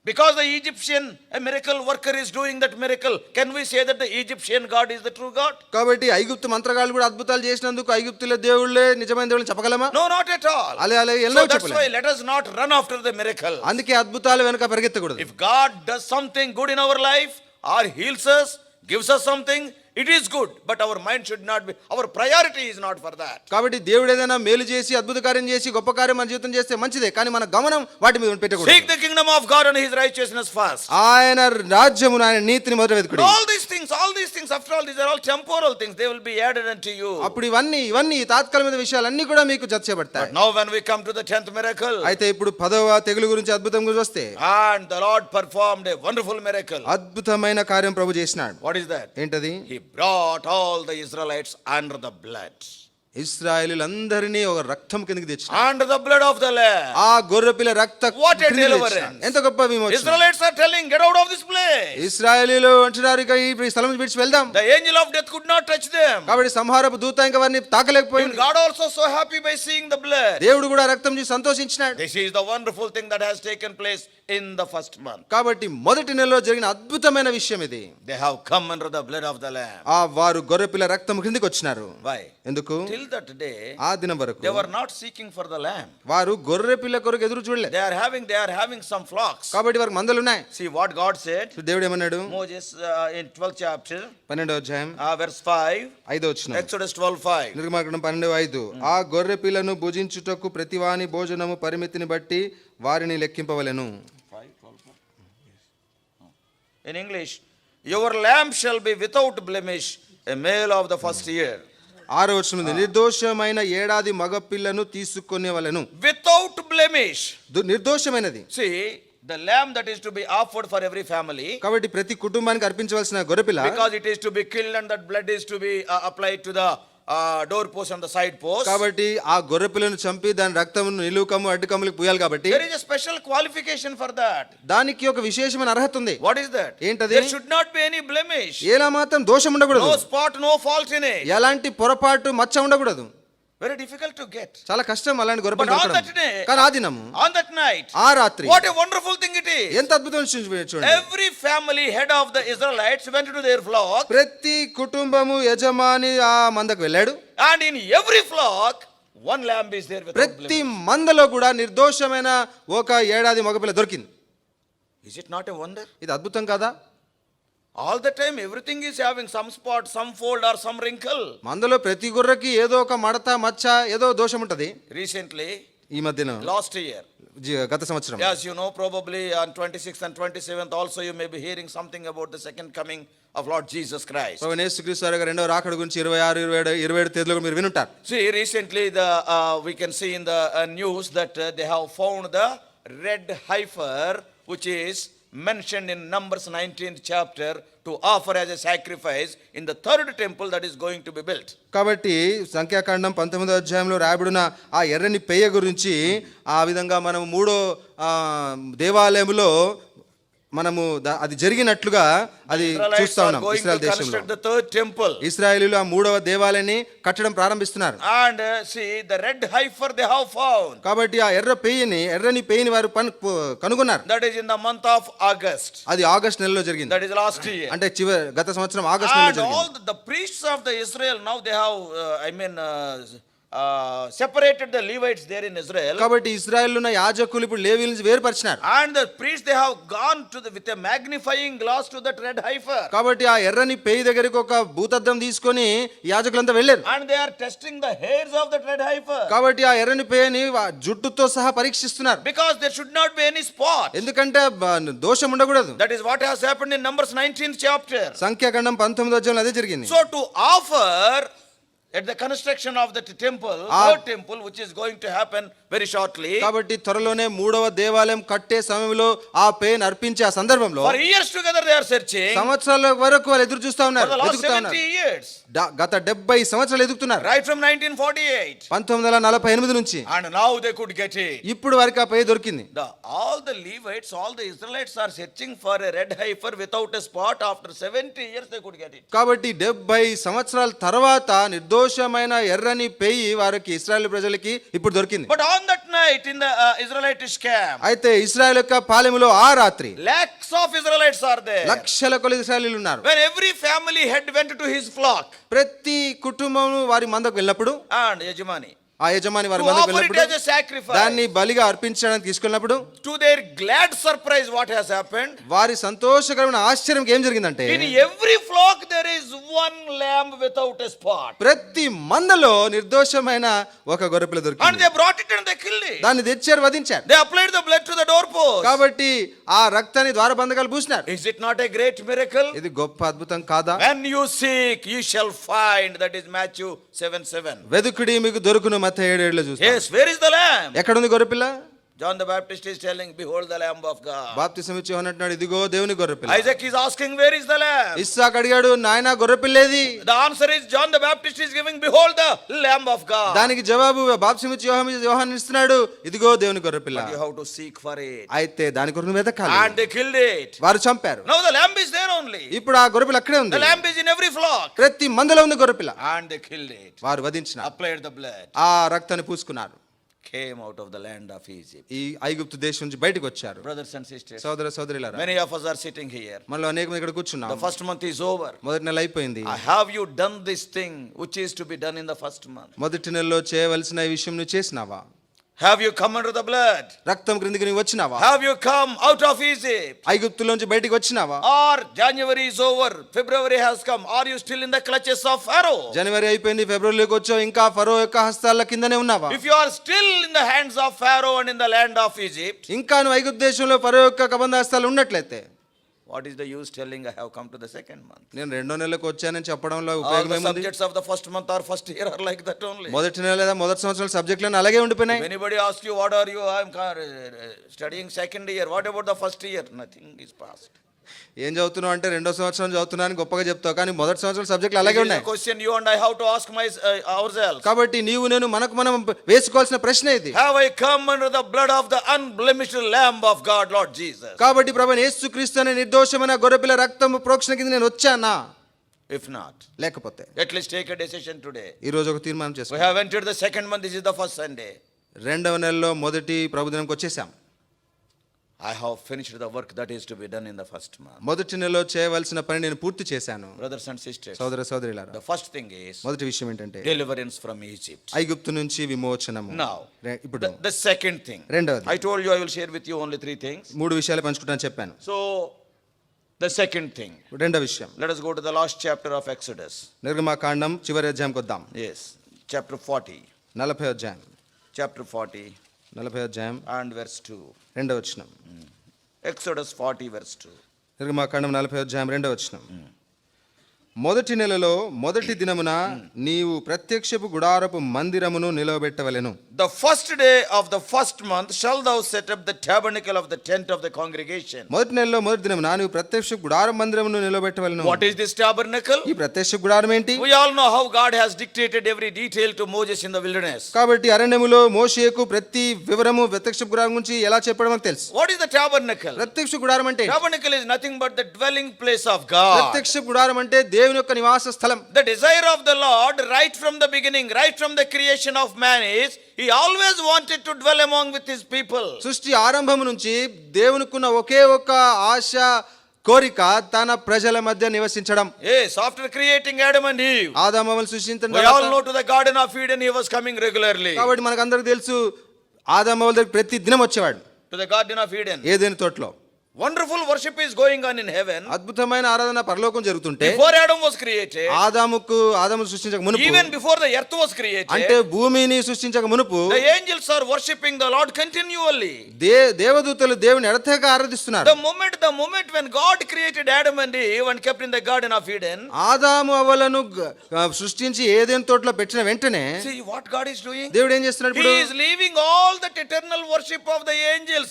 Because the Egyptian, a miracle worker is doing that miracle, can we say that the Egyptian God is the true God? కాబట్టి ఐగుప్తు మంత్రగాళ్ళు కూడా అద్భుతాలు చేసినందుకు ఐగుప్తుల దేవుళ్ళే నిజమైన దేవుళ్ళని చెప్పగలమా? No, not at all. అలా So ఎన్నో that's చెప్పలేం. why let us not run after the miracle. అందుకే అద్భుతాలు వెనక పరిగెత్తకూడదు. If God does something good in our life, or heals us, gives us something, it is good, but our mind should not be, our priority is not for that. కాబట్టి దేవుడు ఏదైనా మేలు చేసి అద్భుత కార్యం చేసి గొప్ప కార్యం మన జీవితం చేస్తే మంచిదే, కానీ మన గమనం వాటి మీద పెట్టకూడదు. Seek the kingdom of God and his righteousness first. ఆయన రాజ్యమును ఆయన నీతిని మొదట వెతుకుడి. All these things, after all, these are all temporal things. They will be added unto you. అప్పుడు ఇవన్నీ తాత్కాలిక విషయాలన్నీ కూడా మీకు జత చేయబడతాయి. But now when we come to the 10th miracle, అయితే ఇప్పుడు 10వ తెగులు గురించి అద్భుతం గురించి వస్తే, and the Lord performed a wonderful miracle. అద్భుతమైన కార్యం ప్రభు చేసినాడు. What is that? ఏంటది? He brought all the Israelites under the blood. ఇశ్రాయేలీయులందరినీ ఒక రక్తం కిందకి తెచ్చాడు. Under the blood of the Lamb. ఆ గొర్రెపిల్ల రక్త What a క్రిందకి deliverance. తెచ్చాడు. ఎంత గొప్ప విమోచన. Israelites are telling, get out of this place. ఇశ్రాయేలీయులు అంటున్నారు, ఇక ఈ స్థలం నుంచి విడిచి వెళ్దాం. The angel of death could not touch them. కాబట్టి సంహారపు దూత ఇంకా వారిని Even తాకలేకపోయింది. God also so happy by seeing the blood. దేవుడు కూడా రక్తం చూసి సంతోషించినాడు. This is the wonderful thing that has taken place in the first month. కాబట్టి మొదటి నెలలో జరిగిన అద్భుతమైన విషయం ఇది. They have come under the blood of the Lamb. ఆ వారు గొర్రెపిల్ల రక్తం కిందకి వచ్చినారు. Why? ఎందుకు? Till that day, ఆ దినం వరకు they were not seeking for the lamb. వారు గొర్రెపిల్ల కొరకు ఎదురు చూడలేదు. They are having some flocks. కాబట్టి వారికి మందలు ఉన్నాయి. See what God said. దేవుడు ఏమన్నాడు? Moses in 12th chapter, 12వ అధ్యాయం verse 5. 5వ వచనం. Exodus 12:5. నిర్గమాకాండం 12:5. ఆ గొర్రెపిల్లను భుజించుటకు ప్రతివాని భోజనము పరిమితిని బట్టి వారిని లెక్కింపవలెను. In English, your lamb shall be without blemish, a male of the first year. 6వ వచనం ఉంది, నిర్దోషమైన ఏడాది మగపిల్లను తీసుకొనేవలెను. Without blemish. నిర్దోషమైనది. See, the lamb that is to be offered for every family, కాబట్టి ప్రతి కుటుంబానికి అర్పించవలసిన గొర్రెపిల్ల, because it is to be killed and that blood is to be applied to the door post and the side post. కాబట్టి ఆ గొర్రెపిల్లను చంపి దాని రక్తమును నిలువుకమ్ము అడ్డుకమ్ములకు పూయాలి. కాబట్టి There is a special qualification for that. దానికి ఒక విశేషమైన అర్హత ఉంది. What is that? ఏంటది? There should not be any blemish. ఎలా మాత్రం దోషం ఉండకూడదు. No spot, no fault in it. ఎలాంటి పొరపాటు మచ్చ ఉండకూడదు. Very difficult to get. చాలా కష్టం అలాంటి But గొర్రెపిల్ల on దొరకడం. that day, కానీ ఆ దినము, on that night, ఆ రాత్రి what a wonderful thing it is. ఎంత అద్భుతం చూడండి. Every family head of the Israelites went to their flock. ప్రతి కుటుంబము యజమాని ఆ మందకు వెళ్ళాడు. And in every flock, one lamb is there without ప్రతి blemish. మందలో కూడా నిర్దోషమైన ఒక ఏడాది మగపిల్ల దొరికింది. Is it not a wonder? ఇది అద్భుతం కదా? All the time everything is having some spot, some fold or some wrinkle. మందలో ప్రతి గొర్రెకి ఏదో ఒక మడత మచ్చ ఏదో దోషం ఉంటది. Recently, ఈ మధ్యన last year. గత సంవత్సరం. As you know, probably on 26th and 27th also you may be hearing something about the second coming of Lord Jesus Christ. ప్రభువైన యేసుక్రీస్తు వారి రెండవ రాకడ గురించి 26, 27 తేదీలో మీరు వినుంటారు. See, recently we can see in the news that they have found the red heifer which is mentioned in Numbers 19th chapter to offer as a sacrifice in the third temple that is going to be built. కాబట్టి సంఖ్యాకాండం 19వ అధ్యాయంలో రాయబడిన ఆ ఎర్రని పెయ్య గురించి ఆ విధంగా మనం మూడో దేవాలయంలో మనము అది జరిగినట్లుగా అది చూస్తా ఉన్నాం. ఇశ్రాయేల్ దేశంలో ఇశ్రాయేలీయులు ఆ మూడవ దేవాలయాన్ని కట్టడం ప్రారంభిస్తున్నారు. And see the red heifer they have found. కాబట్టి ఆ ఎర్రని పెయ్యని వారు కనుగొన్నారు. That is in the month of August. అది ఆగస్ట్ నెలలో జరిగింది. That is last year. అంటే గత సంవత్సరం ఆగస్ట్ నెలలో జరిగింది. And all the priests of the Israel now they have separated the Levites there in Israel. కాబట్టి ఇశ్రాయేలులో ఉన్న యాజకులు ఇప్పుడు లేవీయులను వేరుపరిచినారు. And the priests they have gone to with a magnifying glass to that red heifer. కాబట్టి ఆ ఎర్రని పెయ్య దగ్గరికి ఒక భూతద్దం తీసుకొని యాజకులంతా వెళ్ళారు. And they are testing the hairs of that red heifer. కాబట్టి ఆ ఎర్రని పెయ్యని జుట్టుతో సహా పరీక్షిస్తున్నారు. Because there should not be any spot. ఎందుకంటే దోషం ఉండకూడదు. That is what has happened in Numbers 19th chapter. సంఖ్యాకాండం 19వ అధ్యాయంలో అదే జరిగింది. So to offer at the construction of that temple, third temple which is going to happen very shortly. కాబట్టి త్వరలోనే మూడవ దేవాలయం కట్టే సమయంలో ఆ పేను అర్పించే ఆ సందర్భంలో for years together they are searching. సంవత్సరాల వరకు వాళ్ళు ఎదురు చూస్తా ఉన్నారు. For the last 70 years. గత 70 సంవత్సరాలు ఎదుగుతున్నారు. Right from 1948. 1948 నుంచి. And now they could get it. ఇప్పుడు వారికి ఆ పేను దొరికింది. All the Levites, all the Israelites are searching for a red heifer without a spot. After 70 years they could get it. కాబట్టి 70 సంవత్సరాల తర్వాత నిర్దోషమైన ఎర్రని పెయ్యి వారికి ఇశ్రాయేలు ప్రజలకి ఇప్పుడు దొరికింది. But on that night in the Israelitish camp, అయితే ఇశ్రాయేలు యొక్క పాలెములో ఆ రాత్రి lakhs of Israelites are there. లక్షల కొలది ఇశ్రాయేలీయులు ఉన్నారు. When every family head went to his flock. ప్రతి కుటుంబం వారి మందకు వెళ్ళినప్పుడు And యజమాని ఆ యజమాని వారి మందకు వెళ్ళినప్పుడు దాన్ని బలిగా అర్పించడానికి తీసుకెళ్ళినప్పుడు to their glad surprise what has happened, వారి సంతోషకరమైన ఆశ్చర్యం ఏం జరిగిందంటే in every flock there is one lamb without a spot. ప్రతి మందలో నిర్దోషమైన ఒక గొర్రెపిల్ల And దొరికింది. they brought it and they killed it. దాన్ని తెచ్చారు, వధించారు. They applied the blood to the doorpost. కాబట్టి ఆ రక్తాన్ని ద్వారబంధకాలు పూసినారు. Is it not a great miracle? ఇది గొప్ప అద్భుతం కాదా? When you seek you shall find, that is Matthew 7:7. వెదుకుడి మీకు దొరుకును మత్తయి 7:7 చూస్తాం. Yes, where is the lamb? ఎక్కడ ఉంది గొర్రెపిల్ల? John the Baptist is telling, behold the lamb of God. బాప్తిసం ఇచ్చి యోహాను అంటున్నాడు, ఇదిగో దేవుని గొర్రెపిల్ల. Isaac is asking, where is the lamb? ఇస్సాకు అడిగాడు, నాయనా గొర్రెపిల్లేది? The answer is John the Baptist is giving, behold the lamb of God. దానికి జవాబు బాప్తిసం ఇచ్చి యోహాను ఇస్తున్నాడు, ఇదిగో దేవుని గొర్రెపిల్ల. But you have to seek for it. అయితే దాని కొరకు వెతకాలి. And they killed it. వారు చంపారు. Now the lamb is there only. ఇప్పుడు ఆ గొర్రెపిల్ల అక్కడే ఉంది. The lamb is in every flock. ప్రతి మందలో ఉంది గొర్రెపిల్ల. And they killed it. వారు వధించినారు. Applied the blood. ఆ రక్తాన్ని పూసుకున్నారు. Came out of the land of Egypt. ఈ ఐగుప్తు దేశం నుంచి బయటకు వచ్చారు. Brothers and sisters, సోదర సోదరులారా, many of us are sitting here. మనలో అనేకమంది ఇక్కడ కూర్చున్నాం. The first month is over. మొదటి నెల అయిపోయింది. Have you done this thing which is to be done in the first month? మొదటి నెలలో చేయవలసిన ఈ విషయం నువ్వు చేసినావా? Have you come under the blood? రక్తం క్రిందికి నువ్వు వచ్చినావా? Have you come out of Egypt? ఐగుప్తులోంచి బయటికి వచ్చినావా? Or January is over, February has come, are you still in the clutches of Pharaoh? జనవరి అయిపోయింది, ఫిబ్రవరిలోకి వచ్చావు, ఇంకా ఫరో యొక్క హస్తాల కిందనే ఉన్నావా? If you are still in the hands of Pharaoh and in the land of Egypt, ఇంకా నువ్వు ఐగుప్తు దేశంలో ఫరో యొక్క కబంధ హస్తాలు ఉన్నట్లయితే what is the use telling I have come to the second month? నేను రెండో నెలకు వచ్చానని చెప్పడంలో All ఉపయోగం the ఏముంది? subjects of the first month or first year are like that only. మొదటి నెల లేదా మొదటి సంవత్సరాల సబ్జెక్టులను అలాగే ఉండిపోయినాయి. If anybody asks you what are you, I am studying second year, what about the first year? Nothing is past. ఏం చదువుతున్నావు అంటే రెండో సంవత్సరం చదువుతున్నాను గొప్పగా చెప్తావు, కానీ మొదటి సంవత్సరం సబ్జెక్టులు అలాగే This is ఉన్నాయి. a question you and I have to ask ourselves. కాబట్టి నీవు నేను మనకు మనం వేసుకోవాల్సిన ప్రశ్న ఇది. Have I come under the blood of the unblemished Lamb of God, Lord Jesus? కాబట్టి ప్రభువైన యేసుక్రీస్తు అనే నిర్దోషమైన గొర్రెపిల్ల రక్తము ప్రోక్షణ కింద నేను వచ్చానా? If not, లేకపోతే at least take a decision today. ఈ రోజు ఒక తీర్మానం We చేసుకో. have entered the second month, this is the first Sunday. రెండవ నెలలో మొదటి ప్రభుదినంకి వచ్చేసాం. I have finished the work that is to be done in the first month. మొదటి నెలలో చేయవలసిన పని నేను పూర్తి చేశాను. Brothers and sisters, సోదర సోదరులారా, the first thing is మొదటి విషయం ఏంటంటే deliverance from Egypt. ఐగుప్తు నుంచి విమోచనము. Now, ఇప్పుడు the second thing. రెండవది, I told you I will share with you only three things. మూడు విషయాలు పంచుకుంటాను చెప్పాను. So, the second thing. రెండవ విషయం, Let us go to the last chapter of Exodus. నిర్గమకాండం చివరి అధ్యాయంకి వద్దాం. Yes, chapter 40. 40వ అధ్యాయం. Chapter 40. 40వ అధ్యాయం and verse 2. 2వ వచనం. Exodus 40 verse 2. నిర్గమాకాండం 40వ అధ్యాయం 2వ వచనం. మొదటి నెలలో మొదటి దినమున నీవు ప్రత్యక్షపు గుడారపు మందిరమును నిలవబెట్టవలెను. The first day of the first month shall thou set up the tabernacle of the tent of the congregation. మొదటి నెలలో మొదటి దినమున నీవు ప్రత్యక్ష గుడార మందిరమును నిలవబెట్టవలెను. What is this tabernacle? ఈ ప్రత్యక్ష గుడారం ఏంటి? We all know how God has dictated every detail to Moses in the wilderness. కాబట్టి అరణ్యములో మోషేకు ప్రతి వివరము ప్రత్యక్ష గుడారం గురించి ఎలా చెప్పడం మనకు తెలుసు. What is the tabernacle? ప్రత్యక్ష గుడారం అంటే Tabernacle is nothing but the dwelling place of God. ప్రత్యక్ష గుడారం అంటే దేవుని యొక్క నివాస స్థలం. The desire of the Lord right from the beginning, right from the creation of man is, he always wanted to dwell among with his people. సృష్టి ఆరంభం నుంచి దేవునికున్న ఒకే ఒక ఆశ కోరిక తన ప్రజల మధ్య నివసించడం. Yes, after creating Adam and Eve, ఆదామును సృష్టించిన we all తర్వాత know to the Garden of Eden he was coming regularly. కాబట్టి మనకందరికీ తెలుసు ఆదాము దగ్గరికి ప్రతి దినం వచ్చేవాడు To the Garden of Eden. ఏదెను తోటలో. Wonderful worship is going on in heaven. అద్భుతమైన ఆరాధన పరలోకం జరుగుతుంటే Before Adam was created, ఆదామును సృష్టించక మునుపు, even before the earth was created, అంటే భూమిని సృష్టించక మునుపు the angels are worshipping the Lord continually. దేవదూతలు దేవుని ఎడతెగక ఆరాధిస్తున్నారు. The moment when God created Adam and Eve and kept in the Garden of Eden, ఆదాము అవ్వలను సృష్టించి ఏదైనా తోటలో పెట్టిన వెంటనే see what God is doing. దేవుడు ఏం చేస్తున్నాడు He ఇప్పుడు? is leaving all that eternal worship of the angels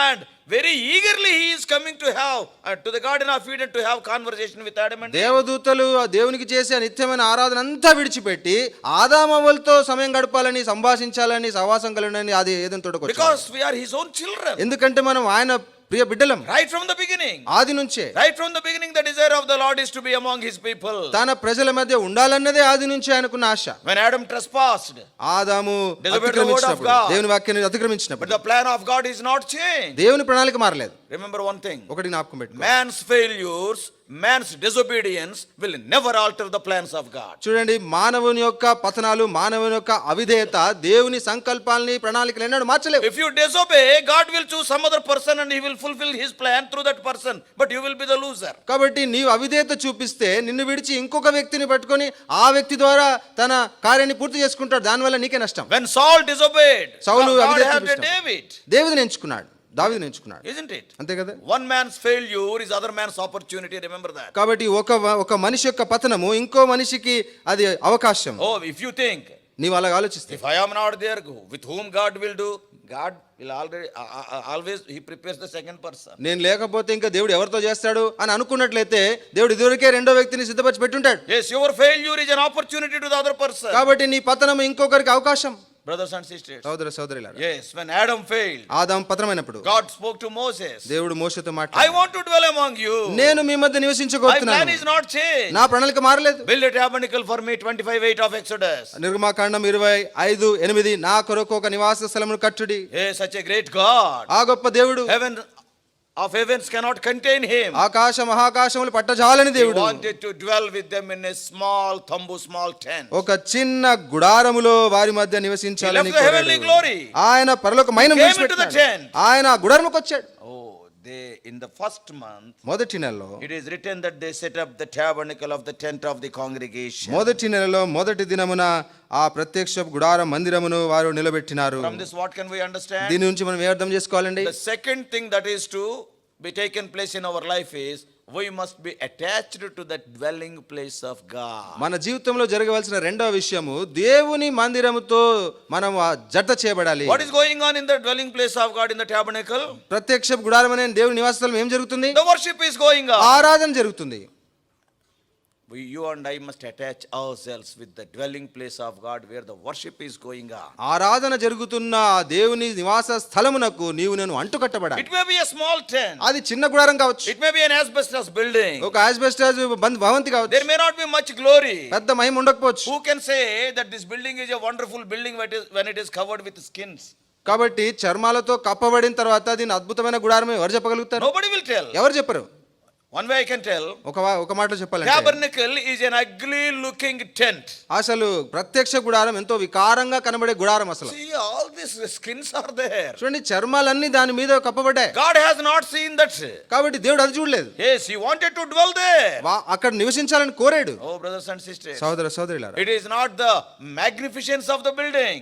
and very eagerly he is coming to have to the Garden of Eden to have conversation with Adam and Eve. దేవదూతలు దేవునికి చేసే నిత్యమైన ఆరాధన అంతా విడిచిపెట్టి ఆదామవ్వలతో సమయం గడపాలని, సంభాషించాలని, సహవాసం కలగాలని అది ఏదైనా తోటకు వచ్చారు. Because we are his own children. ఎందుకంటే మనం ఆయన ప్రియ బిడ్డలం. Right from the beginning. ఆది నుంచే. Right from the beginning the desire of the Lord is to be among his people. తన ప్రజల మధ్య ఉండాలన్నదే ఆది నుంచే అనుకున్న ఆశ. When Adam trespassed, ఆదాము disobeyed the word of God, దేవుని వాక్యాన్ని but అతిక్రమించినప్పుడు the plan of God is not changed. దేవుని ప్రణాళిక మారలేదు. Remember one thing. ఒకటి జ్ఞాపకం పెట్టుకో. Man's failures, man's disobedience will never alter the plans of God. చూడండి, మానవుని యొక్క పతనాలు, మానవుని యొక్క అవిధేయత దేవుని సంకల్పాలని, ప్రణాళికలు ఎన్నడూ మార్చలేవు. If you disobey, God will choose some other person and he will fulfill his plan through that person, but you will be the loser. కాబట్టి నీవు అవిధేయత చూపిస్తే నిన్ను విడిచి ఇంకొక వ్యక్తిని పట్టుకొని ఆ వ్యక్తి ద్వారా తన కార్యాన్ని పూర్తి చేసుకుంటాడు. దానివల్ల నీకే నష్టం. When Saul disobeyed, Saul God అవిధేయత had చూపించాడు. David. దావీదుని ఎంచుకున్నాడు. Isn't it? అంతే కదా. One man's failure is other man's opportunity. Remember that. కాబట్టి ఒక మనిషి యొక్క పతనము ఇంకో మనిషికి అది అవకాశం. Oh, if you think, నీవు అలా ఆలోచిస్తే, if I am not there, with whom God will do? God will always he prepares the second person. నేను లేకపోతే ఇంకా దేవుడు ఎవరితో చేస్తాడు అని అనుకున్నట్లయితే దేవుడు ఇదివరకే రెండో వ్యక్తిని సిద్ధపరిచి పెట్టుంటాడు. Yes, your failure is an opportunity to the other person. కాబట్టి నీ పతనము ఇంకొకరికి అవకాశం. Brothers and sisters. సోదరులారా. Yes, when Adam failed, ఆదాము పతనమైనప్పుడు God spoke to Moses. దేవుడు మోషేతో I మాట్లాడాడు. want to dwell among you. నేను మీ మధ్య My plan నివసించబోతున్నాను. is not changed. నా ప్రణాళిక మారలేదు. Build a tabernacle for me. 25:8 of Exodus. నిర్గమాకాండం 25:8 నా కొరకు ఒక నివాస స్థలమును కట్టుడి. Yes, such a great God. ఆ గొప్ప దేవుడు, Heaven of heavens cannot contain him. ఆకాశ మహాకాశములు పట్టజాలని He దేవుడు wanted to dwell with them in a small tent. ఒక చిన్న గుడారములో వారి మధ్య నివసించాలని He left the heavenly కోరాడు. glory. ఆయన పరలోకమైన He came into the tent. ఆయన ఆ గుడారముకు వచ్చాడు. Oh, they in the first month, మొదటి నెలలో it is written that they set up the tabernacle of the tent of the congregation. మొదటి నెలలో మొదటి దినమున ఆ ప్రత్యక్ష గుడార మందిరమును వారు నిలబెట్టినారు. From this what can we understand? దీని నుంచి మనం ఏ అర్థం చేసుకోవాలండి? The second thing that is to be taken place in our life is we must be attached to that dwelling place of God. మన జీవితంలో జరగవలసిన రెండవ విషయము దేవుని మందిరముతో మనం జత చేయబడాలి. What is going on in the dwelling place of God in the tabernacle? ప్రత్యక్ష గుడారం అనే దేవుని నివాస స్థలం ఏం జరుగుతుంది? The worship is going on. ఆరాధన జరుగుతుంది. You and I must attach ourselves with the dwelling place of God where the worship is going on. ఆరాధన జరుగుతున్న దేవుని నివాస స్థలమునకు నీవు నేను అంటుకట్టబడాలి. It may be a small tent. అది చిన్న గుడారం కావచ్చు. It may be an asbestos building. ఒక ఆస్బెస్టాస్ భవంతి కావచ్చు. There may not be much glory. పెద్ద మహిమ ఉండకపోవచ్చు. Who can say that this building is a wonderful building when it is covered with skins? కాబట్టి చర్మాలతో కప్పబడిన తర్వాత దీని అద్భుతమైన గుడారమే ఎవరు చెప్పగలుగుతారు? Nobody will tell. ఎవరు చెప్పరు? One way I can tell, ఒక మాటలో చెప్పాలంటే tabernacle is an ugly looking tent. అసలు ప్రత్యక్ష గుడారం ఎంతో వికారంగా కనబడే గుడారం అసలు. See, all these skins are there. చూడండి, చర్మాలన్నీ దాని మీద కప్పబడ్డాయి. God has not seen that. కాబట్టి దేవుడు అది చూడలేదు. Yes, he wanted to dwell there. అక్కడ నివసించాలని కోరాడు. Oh, brothers and sisters. సోదరులారా, It is not the magnificence of the building.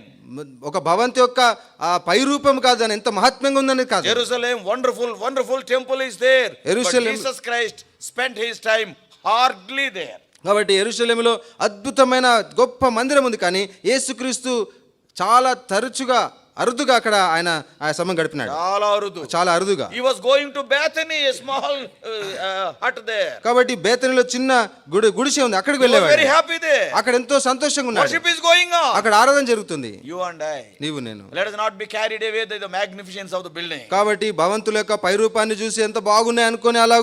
ఒక భవంతి యొక్క ఆ పై రూపం కాదు, అని ఎంత మహాత్మ్యంగా ఉందనేది కాదు. Jerusalem, wonderful, wonderful temple is there. Jerusalem- But Jesus Christ spent his time hardly there. కాబట్టి యెరూషలేములో అద్భుతమైన గొప్ప మందిరం ఉంది, కానీ యేసుక్రీస్తు చాలా తరచుగా అరుదుగా అక్కడ ఆయన ఆ సమయం గడిపినాడు, చాలా అరుదు. చాలా అరుదుగా. He was going to Bethany, a small hut there. కాబట్టి బేతనీలో చిన్న గుడిసె ఉంది, అక్కడికి He was వెళ్ళేవాడు. very happy there. అక్కడ ఎంతో సంతోషంగా ఉన్నాడు. Worship is going on. అక్కడ ఆరాధన జరుగుతుంది. You and I. నీవు నేను. Let us not be carried away by the magnificence of the building. కాబట్టి భవంతుల యొక్క పై రూపాన్ని చూసి ఎంత బాగున్నాయి అనుకొని అలా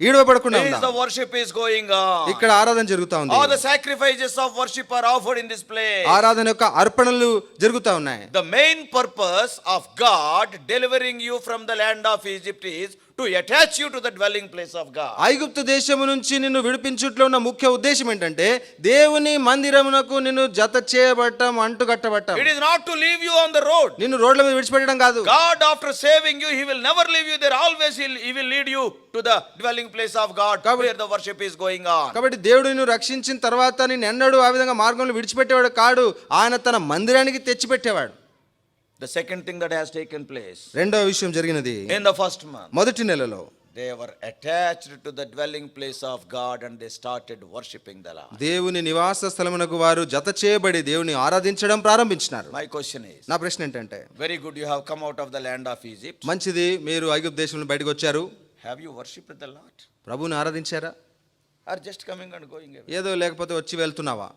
ఈడవపడకుండా Here is ఉందాం. the worship is going on. ఇక్కడ ఆరాధన జరుగుతా ఉంది. All the sacrifices of worship are offered in this place. ఆరాధన యొక్క అర్పణలు జరుగుతా ఉన్నాయి. The main purpose of God delivering you from the land of Egypt is to attach you to the dwelling place of God. ఐగుప్తు దేశము నుంచి నిన్ను విడిపించుట్లో ఉన్న ముఖ్య ఉద్దేశం ఏంటంటే దేవుని మందిరమునకు నిన్ను జత చేయబట్టం, అంటుకట్టబట్టం. It is not to leave you on the road. నిన్ను రోడ్ల మీద విడిచిపెట్టడం కాదు. God, after saving you, He will never leave you there. Always He will lead you to the dwelling place of God, where the worship is going on. కాబట్టి దేవుడు నిన్ను రక్షించిన తర్వాత నిన్ను ఎన్నడూ ఆ విధంగా మార్గంలో విడిచిపెట్టేవాడు కాడు, ఆయన తన మందిరానికి తెచ్చిపెట్టేవాడు. The second thing that has taken place రెండవ విషయం జరిగినది in the first month, మొదటి నెలలో they were attached to the dwelling place of God and they started worshipping the Lord. దేవుని నివాస స్థలమునకు వారు జత చేయబడి దేవుని ఆరాధించడం ప్రారంభించినారు. My question is, నా ప్రశ్న ఏంటంటే, very good, you have come out of the land of Egypt. మంచిది, మీరు ఐగుప్తు దేశం నుండి బయటకు వచ్చారు, Have you worshipped the Lord? ప్రభువుని ఆరాధించారా? Or just coming and going away? ఏదో లేకపోతే వచ్చి వెళ్తున్నావా?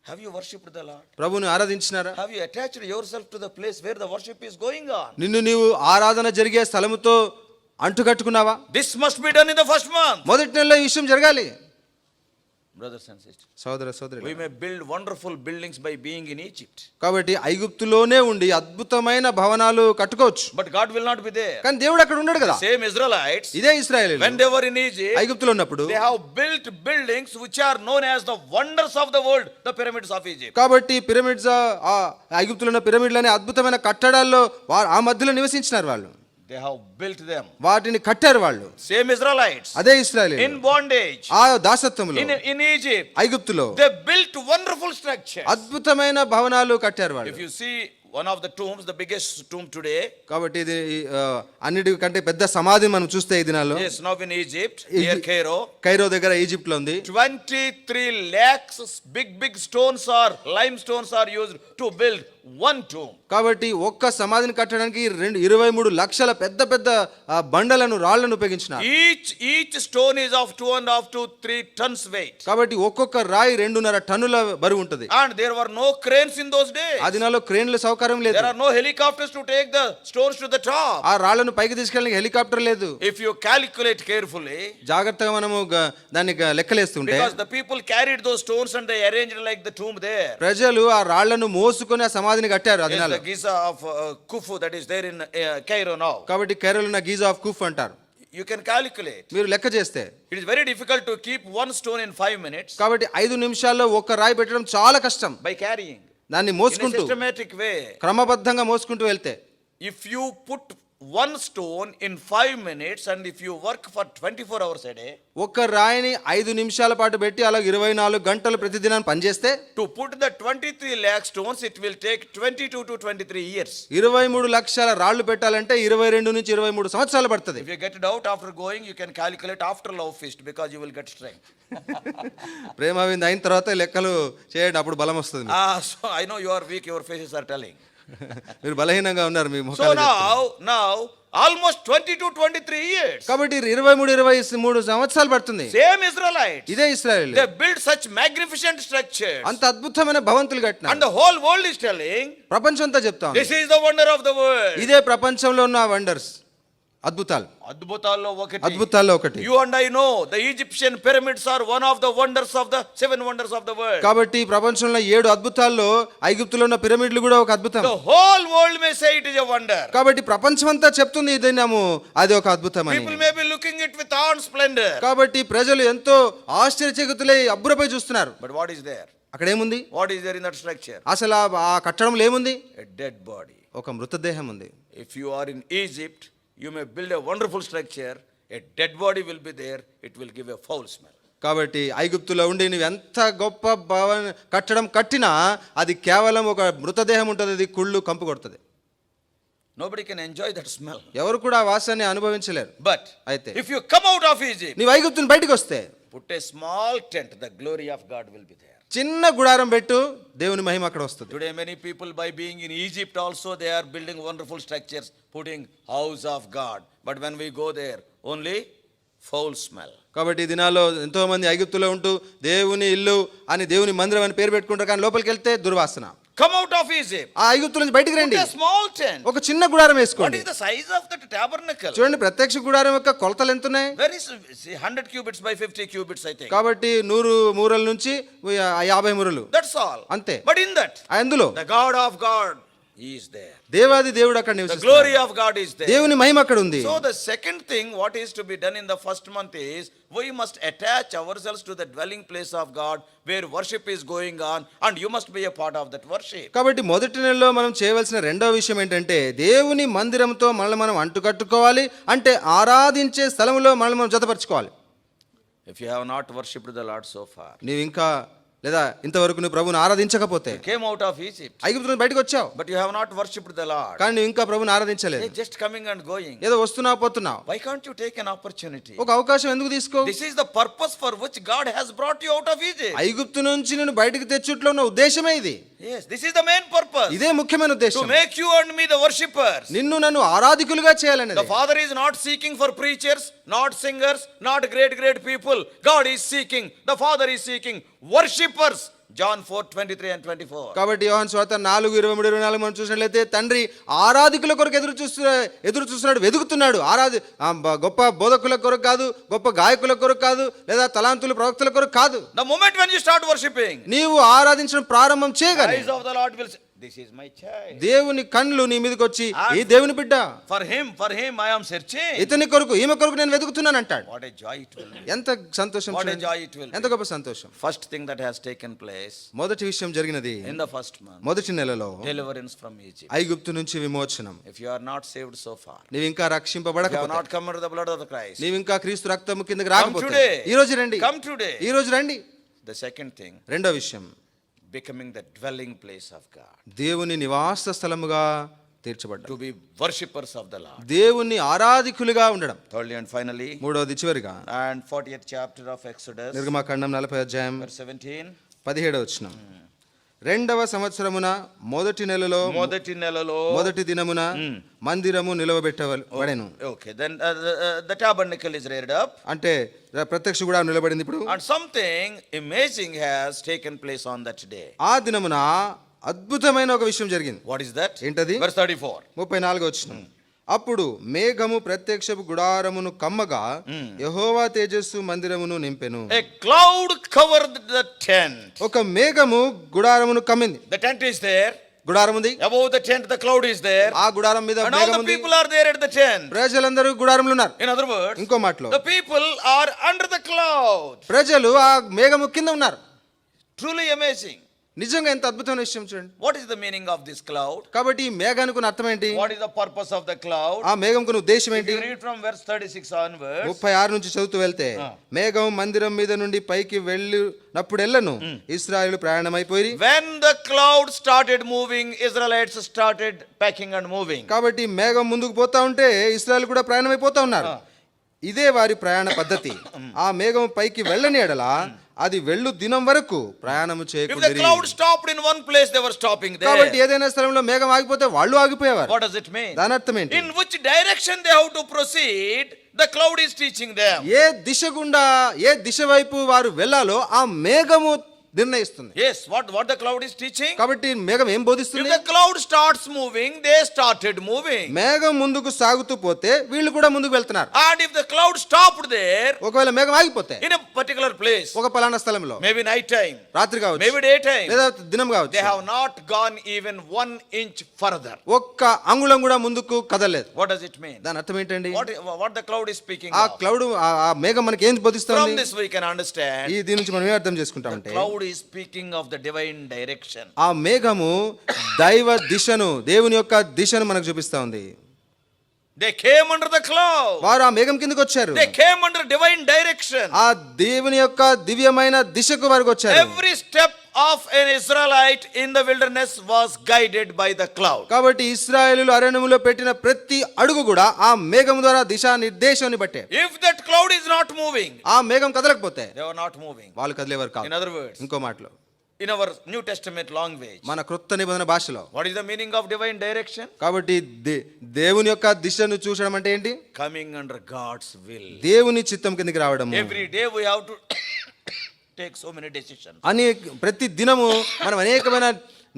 Have you worshipped the Lord? ప్రభువుని ఆరాధించినారా? Have you attached yourself to the place where the worship is going on? నిన్ను నీవు ఆరాధన జరిగే స్థలముతో అంటుకట్టుకున్నావా? This must be done in the first month. మొదటి నెలలో ఈ విషయం జరగాలి. Brothers and sisters, సోదర సోదరి, we may build wonderful buildings by being in Egypt, కాబట్టి ఐగుప్తులోనే ఉండి అద్భుతమైన భవనాలు కట్టుకోవచ్చు, but God will not be there. కానీ దేవుడు అక్కడ ఉండడు కదా. Same Israelites, ఇదే ఇశ్రాయేలీయులు when they were in Egypt, ఐగుప్తులో ఉన్నప్పుడు they have built buildings which are known as the wonders of the world, the pyramids of Egypt. కాబట్టి పిరమిడ్స్, ఆ ఐగుప్తులో ఉన్న పిరమిడ్లని అద్భుతమైన కట్టడాల్లో ఆ మధ్యలో నివసించినారు వాళ్ళు. They have built them. వాటిని కట్టారు వాళ్ళు. Same Israelites, అదే ఇశ్రాయేలీయులు in bondage, ఆ దాసత్వములో in Egypt, ఐగుప్తులో they built wonderful structures. అద్భుతమైన భవనాలు కట్టారు వాళ్ళు. If you see one of the tombs, the biggest tomb today, కాబట్టి ఇది అన్నిటికంటే పెద్ద సమాధి మనం చూస్తే ఈ దినాల్లో yes, now in Egypt, near Cairo, Cairo దగ్గర ఈజిప్ట్ లో ఉంది. 23 lakhs big stones or limestones are used to build one tomb. కాబట్టి ఒక్క సమాధిని కట్టడానికి 23 లక్షల పెద్ద పెద్ద బండలను రాళ్లను ఉపయోగించినారు. Each stone is of 2.5 to 3 tons weight. కాబట్టి ఒక్కొక్క రాయి 2.5 టన్నుల బరువు ఉంటుంది. And there were no cranes in those days. ఆ దినాల్లో క్రేన్ల సౌకర్యం లేదు. There are no helicopters to take the stones to the top. ఆ రాళ్లను పైకి తీసుకెళ్ళడానికి హెలికాప్టర్ లేదు. If you calculate carefully, జాగ్రత్తగా మనము దాన్ని లెక్కలేస్తుంటే, because the people carried those stones and they arranged like the tomb there. ప్రజలు ఆ రాళ్లను మోసుకొని ఆ సమాధిని కట్టారు ఆ Yes, దినాల్లో. the Giza of Khufu that is there in Cairo now. కాబట్టి కైరోలో ఉన్న గీజా ఆఫ్ కుఫ్ అంటారు. You can calculate. మీరు లెక్క చేస్తే It is very difficult to keep one stone in 5 minutes కాబట్టి 5 నిమిషాల్లో ఒక్క రాయి పెట్టడం చాలా కష్టం. by carrying దాన్ని in a మోసుకుంటూ systematic way. క్రమబద్ధంగా మోసుకుంటూ వెళ్తే, If you put one stone in 5 minutes and if you work for 24 hours a day, ఒక్క రాయిని 5 నిమిషాల పాటు పెట్టి అలా 24 గంటలు ప్రతిదినం పనిచేస్తే, to put the 23 lakh stones it will take 22 to 23 years. 23 లక్షల రాళ్లు పెట్టాలంటే 22 నుంచి 23 సంవత్సరాలు పడుతుంది. If you get doubt after going, you can calculate after love feast because you will get strength. ప్రేమ విందు అయిన తర్వాత లెక్కలు చేయండి, అప్పుడు బలం వస్తుంది. So I know you are weak, your faces are telling. మీరు బలహీనంగా ఉన్నారు, మీ So ముఖాలు చెప్తున్నాయి. now almost 20 to 23 years. కాబట్టి 23 సంవత్సరాలు పడుతుంది. Same Israelites, ఇదే ఇశ్రాయేలు they built such magnificent structures అంత అద్భుతమైన భవంతులు and కట్టినారు. the whole world is telling, ప్రపంచం అంతా చెప్తా ఉంది, this is the wonder of the world. ఇదే ప్రపంచంలో ఉన్న వండర్స్, అద్భుతాలు, అద్భుతాల్లో ఒకటి. అద్భుతాల్లో ఒకటి. You and I know the Egyptian pyramids are one of the wonders of the 7 wonders of the world. కాబట్టి ప్రపంచంలో 7 అద్భుతాల్లో ఐగుప్తులో ఉన్న పిరమిడ్లు కూడా ఒక అద్భుతం. The whole world may say it is a wonder. కాబట్టి ప్రపంచం అంతా చెప్తుంది ఇదేనాము అది ఒక అద్భుతం అని. People may be looking it with awe and splendor. కాబట్టి ప్రజలు ఎంతో ఆశ్చర్యచకితులై అబ్బురపై చూస్తున్నారు. But what is there? అక్కడ ఏముంది? What is there in that structure? అసలు ఆ కట్టడంలో ఏముంది? A dead body. ఒక మృతదేహం ఉంది. If you are in Egypt, you may build a wonderful structure. A dead body will be there. It will give a foul smell. కాబట్టి ఐగుప్తులో ఉండి నువ్వు ఎంత గొప్ప భవన కట్టడం కట్టినా అది కేవలం ఒక మృతదేహం ఉంటుంది, అది కుళ్ళు కంపు కొడుతుంది. Nobody can enjoy that smell. ఎవరు కూడా ఆ వాసనని అనుభవించలేరు. But అయితే if you come out of Egypt, నీవు ఐగుప్తుని బయటికి వస్తే put a small tent, the glory of God will be there. చిన్న గుడారం పెట్టు, దేవుని మహిమ అక్కడ వస్తుంది. Today many people, by being in Egypt also, they are building wonderful structures, putting house of God. But when we go there, only foul smell. కాబట్టి ఈ దినాల్లో ఎంతో మంది ఐగుప్తులో ఉంటూ దేవుని ఇల్లు అని దేవుని మందిరం అని పేరు పెట్టుకుంటారు, కానీ లోపలికి వెళ్తే దుర్వాసన. Come out of Egypt. ఆ ఐగుప్తు నుంచి బయటికి రండి, Put a small tent. ఒక చిన్న గుడారం What వేసుకోండి. is the size of that tabernacle? చూడండి ప్రత్యక్ష గుడారం యొక్క కొలతలు ఎంత ఉన్నాయి. Where is, see, 100 cubits by 50 cubits, I think. కాబట్టి 100 మూరల నుంచి 50 మూరలు That's all. అంతే. But in that, అందులో the God of God is there. దేవాది దేవుడు అక్కడ The నివసిస్తున్నాడు, glory of God is there. దేవుని మహిమ అక్కడ ఉంది. So the second thing what is to be done in the first month is we must attach ourselves to the dwelling place of God where worship is going on, and you must be a part of that worship. కాబట్టి మొదటి నెలలో మనం చేయవలసిన రెండవ విషయం ఏంటంటే దేవుని మందిరంతో మనల్ని మనం అంటుకట్టుకోవాలి, అంటే ఆరాధించే స్థలంలో మనల్ని మనం జతపరచుకోవాలి. If you have not worshipped the Lord so far, నీవు ఇంకా లేదా ఇంతవరకు నువ్వు ప్రభువుని ఆరాధించకపోతే, you came out of Egypt, ఐగుప్తు నుంచి బయటకు వచ్చావు but you have not worshipped the Lord. కానీ నువ్వు ఇంకా ప్రభువుని ఆరాధించలేదు, Hey, just coming and going. ఏదో వస్తున్నావు పోతున్నావు. Why can't you take an opportunity? ఒక అవకాశం ఎందుకు తీసుకో? This is the purpose for which God has brought you out of Egypt. ఐగుప్తు నుంచి నేను బయటకు తెచ్చుట్లో ఉన్న ఉద్దేశమే ఇది. Yes, this is the main purpose. ఇదే ముఖ్యమైన To ఉద్దేశం, make you and me the worshippers. నిన్ను నన్ను ఆరాధికులుగా చేయాలనేది. The Father is not seeking for preachers, not singers, not great people. God is seeking, the Father is seeking worshippers. John 4:23 and 24. కాబట్టి యోహాను సువార్త 4:23-24 మనం చూసినట్లయితే తండ్రి ఆరాధికుల కొరకు ఎదురు చూస్తున్నాడు, వెతుకుతున్నాడు. గొప్ప బోధకుల కొరకు కాదు, గొప్ప గాయకుల కొరకు కాదు, లేదా తలాంతుల ప్రవక్తల కొరకు కాదు. The moment when you start worshiping, నీవు ఆరాధించడం ప్రారంభం చేయగానే eyes of the Lord will say, this is my child. దేవుని కళ్ళు నీ మీదకి వచ్చి ఈ దేవుని బిడ్డ, For him I am searching. ఇతని కొరకు ఈమె కొరకు నేను వెతుకుతున్నాను అంటాడు. What a joy it will be. ఎంత సంతోషం What a చూడండి. joy it will ఎంత be. గొప్ప సంతోషం. First thing that has taken place మొదటి విషయం జరిగినది in the first month, మొదటి నెలలో deliverance from Egypt. ఐగుప్తు నుంచి విమోచనం. If you are not saved so far, నీవు ఇంకా you have రక్షింపబడకపోతే, not come under the blood of the Christ, నీవు ఇంకా క్రీస్తు రక్తము కిందకి come రాకపోతే today. ఈ రోజు రండి, Come today. ఈ రోజు రండి. The second thing, రెండో విషయం, becoming the dwelling place of God. దేవుని నివాస స్థలముగా తీర్చబడ్డ, To be worshippers of the Lord. దేవుని ఆరాధికులుగా ఉండడం. Thirdly and finally, మూడవది చివరిగా and 40th chapter of Exodus, నిర్గమకాండం 40 అధ్యాయం verse 17. 17వ వచనం. రెండవ సంవత్సరమున మొదటి నెలలో మొదటి నెలలో మొదటి దినమున మందిరము నిలవబెట్టబడెను. Okay, then the tabernacle is reared up, అంటే ప్రత్యక్ష కూడా నిలబడింది. ఇప్పుడు and something amazing has taken place on that day. ఆ దినమున అద్భుతమైన ఒక విషయం జరిగింది. What is that? ఏంటది? Verse 34. 34 వచనం. అప్పుడు మేఘము ప్రత్యక్షపు గుడారమును కమ్మగా యెహోవా తేజస్సు మందిరమును నింపెను. A cloud covered the tent. ఒక మేఘము గుడారమును కమ్మింది. The tent is there. గుడారం ఉంది, Above the tent, the cloud is there. ఆ గుడారం మీద And all మేఘం the ఉంది. people are there at the tent. ప్రజలందరూ గుడారంలో ఉన్నారు. In other words, ఇంకో మాటలో the people are under the cloud. ప్రజలు ఆ మేఘము కింద ఉన్నారు. Truly amazing. నిజంగా ఎంత అద్భుతమైన విషయం చూడండి. What is the meaning of this cloud? కాబట్టి ఈ మేఘానికి అర్థం ఏంటి? What is the purpose of the cloud? ఆ మేఘంకు ఉద్దేశం If ఏంటి? you read from verse 36 onwards, 36 నుంచి చదువుతూ వెళ్తే, మేఘం మందిరం మీద నుండి పైకి వెళ్ళినప్పుడెల్లను ఇశ్రాయేలు ప్రయాణమైపోయి, when the cloud started moving, Israelites started packing and moving. కాబట్టి మేఘం ముందుకు పోతా ఉంటే ఇశ్రాయేలు కూడా ప్రయాణమైపోతా ఉన్నారు. ఇదే వారి ప్రయాణ పద్ధతి. ఆ మేఘం పైకి వెళ్ళని ఎడల అది వెళ్ళు దినం వరకు ప్రయాణము If the చేయకూడదు. cloud stopped in one place, they were stopping కాబట్టి there. ఏదైనా స్థలంలో మేఘం ఆగిపోతే వాళ్ళు ఆగిపోయేవారు. What does it mean? దాని అర్థం ఏంటి? In which direction they have to proceed, the cloud is teaching them. ఏ దిశ గుండా, ఏ దిశ వైపు వారు వెళ్ళాలో ఆ మేఘము నిర్ణయిస్తుంది. Yes, what the cloud is teaching? కాబట్టి మేఘం ఏం If బోధిస్తుంది? the cloud starts moving, they started moving. మేఘం ముందుకు సాగుతూ పోతే వీళ్ళు కూడా ముందుకు వెళ్తున్నారు. And if the cloud stopped there, ఒకవేళ మేఘం ఆగిపోతే in a particular place, ఒక పలానా స్థలంలో, maybe night time, రాత్రి కావచ్చు, maybe daytime, లేదా దినం they కావచ్చు, have not gone even 1 inch further. ఒక్క అంగుళం కూడా ముందుకు కదలలేదు. What does it mean? దాని అర్థం ఏంటండి? What the cloud is speaking ఆ of? క్లౌడ్, ఆ మేఘం మనకి ఏం From బోధిస్తుంది? this we can understand. దీని నుంచి మనం ఏం అర్థం చేసుకుంటామంటే, Cloud is speaking of the divine direction. ఆ మేఘము దైవ దిశను, దేవుని యొక్క దిశను మనకు చూపిస్తా ఉంది. They came under the cloud. వారు ఆ మేఘం కిందకి వచ్చారు. They came under divine direction. ఆ దేవుని యొక్క దివ్యమైన దిశకు వారు వచ్చారు. Every step of an Israelite in the wilderness was guided by the cloud. కాబట్టి ఇశ్రాయేలులు అరణ్యములో పెట్టిన ప్రతి అడుగు కూడా ఆ మేఘం ద్వారా దిశా నిర్దేశాన్ని బట్టే. If that cloud is not moving, ఆ మేఘం కదలకపోతే they were not moving. వాళ్ళు కదిలేవారు కాదు. In other words, ఇంకో మాటలో in our New Testament language, మన క్రొత్త నిబంధన భాషలో what is the meaning of divine direction? కాబట్టి దేవుని యొక్క దిశను చూసడం అంటే ఏంటి? Coming under God's will. దేవుని చిత్తం కిందకి రావడం. Every day we have to take so many decisions. ప్రతి దినము మనం అనేకమైన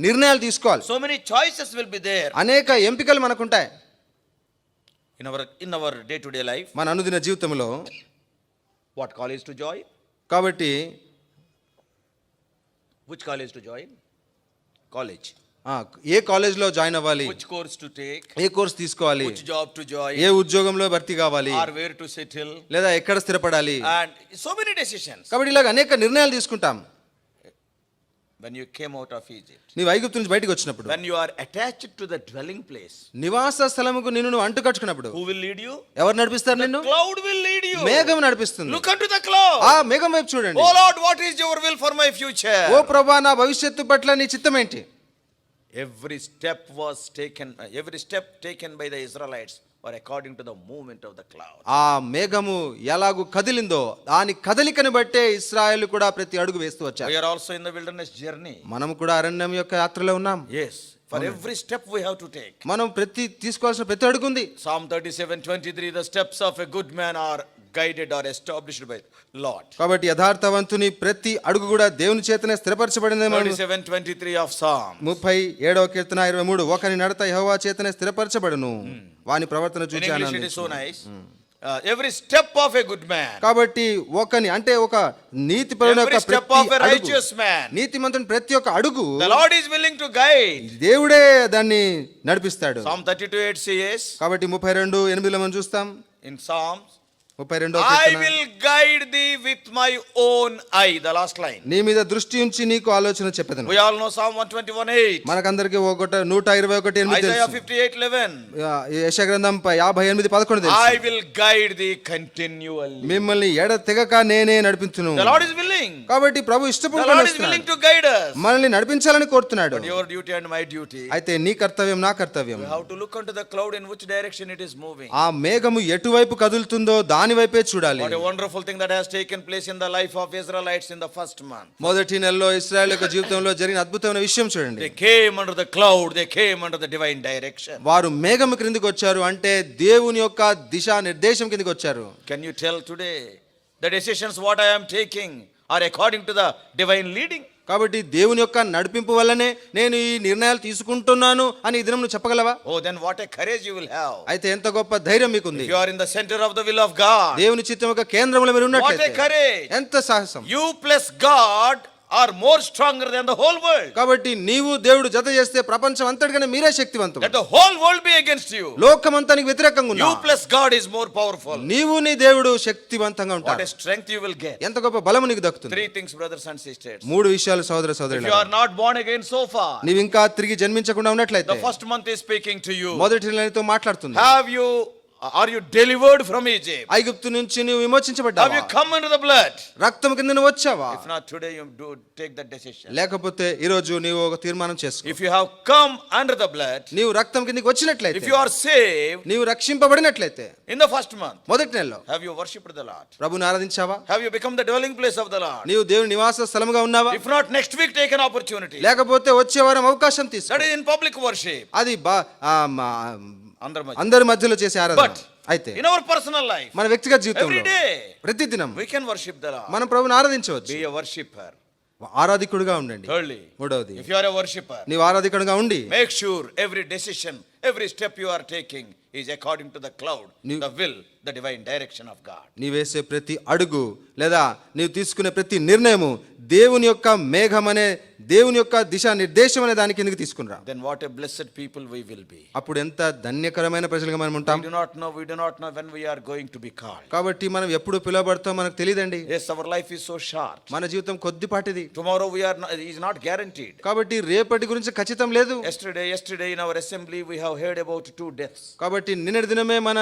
నిర్ణయాలు తీసుకోవాలి. So many choices will be there. అనేక ఎంపికలు మనకుంటాయి in our day to day life. మన అనుదిన జీవితంలో What college to join? కాబట్టి Which college to join? College. ఏ కాలేజ్లో జాయిన్ అవ్వాలి, Which course to take? A course తీసుకోవాలి, Which job to join? ఏ ఉద్యోగంలో భర్తీ కావాలి, Or where to settle? లేదా ఎక్కడ స్థిరపడాలి. And so many decisions. కాబట్టి ఇలాగ అనేక నిర్ణయాలు తీసుకుంటాం. When you came out of Egypt, నీవు ఐగుప్తు నుంచి బయటికి వచ్చినప్పుడు, when you are attached to the dwelling place, నివాస స్థలముకు నిన్ను నువ్వు అంటుకట్టుకున్నప్పుడు who will lead you? ఎవరు నడిపిస్తారు నిన్ను? Cloud will lead you. మేఘం నడిపిస్తుంది. Look unto the cloud. ఆ మేఘం వైపు చూడండి. Oh Lord, what is your will for my future? ఓ ప్రభువా, నా భవిష్యత్తు పట్ల నీ చిత్తం ఏంటి? Every step taken by the Israelites were according to the movement of the cloud. ఆ మేఘము ఎలాగూ కదిలిందో దాని కదలికను బట్టే ఇశ్రాయేలు కూడా ప్రతి అడుగు వేస్తూ వచ్చారు. We are also in the wilderness journey. మనం కూడా అరణ్యం యొక్క యాత్రలో ఉన్నాం. Yes, for every step we have to take. మనం తీసుకోవాల్సిన ప్రతి అడుగు ఉంది. Psalm 37:23, the steps of a good man are guided or established by Lord. కాబట్టి యథార్థవంతుని ప్రతి అడుగు కూడా దేవుని చేతనే స్థిరపరచబడింది. 37:23 of Psalm. 37వ కీర్తన 23, ఒకని నడత యెహోవా చేతనే స్థిరపరచబడును, వాని ప్రవర్తన చూచి In English it ఆనందించును. is so nice. Every step of a good man. కాబట్టి ఒకని అంటే ఒక నీతిపరుని యొక్క Every step ప్రతి of a అడుగు, righteous man. నీతిమంతుని ప్రతి ఒక్క అడుగు The Lord is willing to guide. దేవుడే దాన్ని నడిపిస్తాడు. Psalm 32:8 says. కాబట్టి 32:8లో మనం చూస్తాం. In Psalms, 32వ I Keerthana, will guide thee with my own eye. The last line. నీ మీద దృష్టి ఉంచి నీకు ఆలోచన చెప్పెదను. We all know Psalm 121:8. మనకందరికి 121:8 Isaiah తెలుసు. 58:11. యెషయా గ్రంథం 58:11 తెలుసు. I will guide thee continually. మిమ్మల్ని ఎడతెగక నేనే నడిపించును. The Lord is willing. కాబట్టి ప్రభు The ఇష్టపూర్వకంగా Lord is willing to guide us. మనల్ని నడిపించాలని కోరుతున్నాడు. But your duty and my duty, అయితే నీ కర్తవ్యం నా కర్తవ్యం. we have to look unto the cloud in which direction it is moving. ఆ మేఘము ఎటువైపు కదులుతుందో దాని వైపే చూడాలి. What a wonderful thing that has taken place in the life of Israelites in the first month. మొదటి నెలలో ఇశ్రాయేలు యొక్క జీవితంలో జరిగిన అద్భుతమైన విషయం చూడండి. They came under the cloud, they came under the divine direction. వారు మేఘము క్రిందికి వచ్చారు అంటే దేవుని యొక్క దిశా నిర్దేశం కిందికి వచ్చారు. Can you tell today the decisions what I am taking are according to the divine leading? కాబట్టి దేవుని యొక్క నడిపింపు వల్లనే నేను ఈ నిర్ణయాలు తీసుకుంటున్నాను అని ఈ దినం నువ్వు చెప్పగలవా? Oh, then what a courage you will have. అయితే ఎంత గొప్ప ధైర్యం మీకుంది. If you are in the center of the will of God. దేవుని చిత్తం యొక్క కేంద్రంలో మీరు What ఉన్నట్లయితే a courage. ఎంత సాహసం. You plus God are more stronger than the whole world. కాబట్టి నీవు దేవుడు జత చేస్తే ప్రపంచం అంతటికన్నా మీరే శక్తివంతుడు. Let the whole world be against you. లోకమంతా నీకు వ్యతిరేకంగా ఉన్నా You plus God is more powerful. నీవు నీ దేవుడు శక్తివంతంగా What ఉంటాడు. a strength you will get. ఎంత గొప్ప బలము నీకు దక్కుతుంది. Three things, brothers and sisters. మూడు విషయాలు సోదర If you సోదరులారా, are not born again so far, నీవు ఇంకా తిరిగి జన్మించకుండా ఉన్నట్లయితే the first month is speaking to you. మొదటి నెలతో మాట్లాడుతుంది. Are you delivered from Egypt? ఐగుప్తు నుంచి నీవు Have విమోచించబడ్డావా? you come into the blood? రక్తం కింద నువ్వు వచ్చావా? If not, today you do take that decision. లేకపోతే ఈ రోజు నీవు ఒక తీర్మానం చేసుకో. If you have come under the blood, నీవు రక్తం కిందకి వచ్చినట్లయితే, if you are saved నీవు రక్షింపబడినట్లయితే in the first month, మొదటి నెలలో have you worshipped the Lord? ప్రభుని ఆరాధించావా? Have you become the dwelling place of the Lord? నీవు దేవుని నివాస స్థలముగా ఉన్నావా? If not, next week take an opportunity. లేకపోతే వచ్చే వారం అవకాశం తీసుకో. That is in public worship. అది Under అందరి మధ్యలో చేసే ఆరాధన. But అయితే in our personal life, మన వ్యక్తిగత every జీవితంలో day, ప్రతిదినం we can worship the Lord. మనం ప్రభుని ఆరాధించవచ్చు. Be a worshipper. ఆరాధికుడిగా ఉండండి. Thirdly, మూడవది, if you are a worshipper, నీవు ఆరాధికుడిగా ఉండి make sure every decision, every step you are taking is according to the cloud, the will, the divine direction of God. నీవు వేసే ప్రతి అడుగు లేదా నీవు తీసుకునే ప్రతి నిర్ణయము దేవుని యొక్క మేఘం అనే దేవుని యొక్క దిశా నిర్దేశం అనే దాని కిందకి తీసుకునిరా. Then what a blessed people we will be. అప్పుడు ఎంత ధన్యకరమైన ప్రజలుగా మనం ఉంటాం. We do not know when we are going to be called. కాబట్టి మనం ఎప్పుడు పిలువబడతాం మనకు తెలియదండి. Yes, our life is so short. మన జీవితం కొద్దిపాటిది. Tomorrow is not guaranteed. కాబట్టి రేపటి గురించి ఖచ్చితం లేదు. Yesterday in our assembly we have heard about 2 deaths. కాబట్టి కాబట్టి నిన్నటి దినమే మన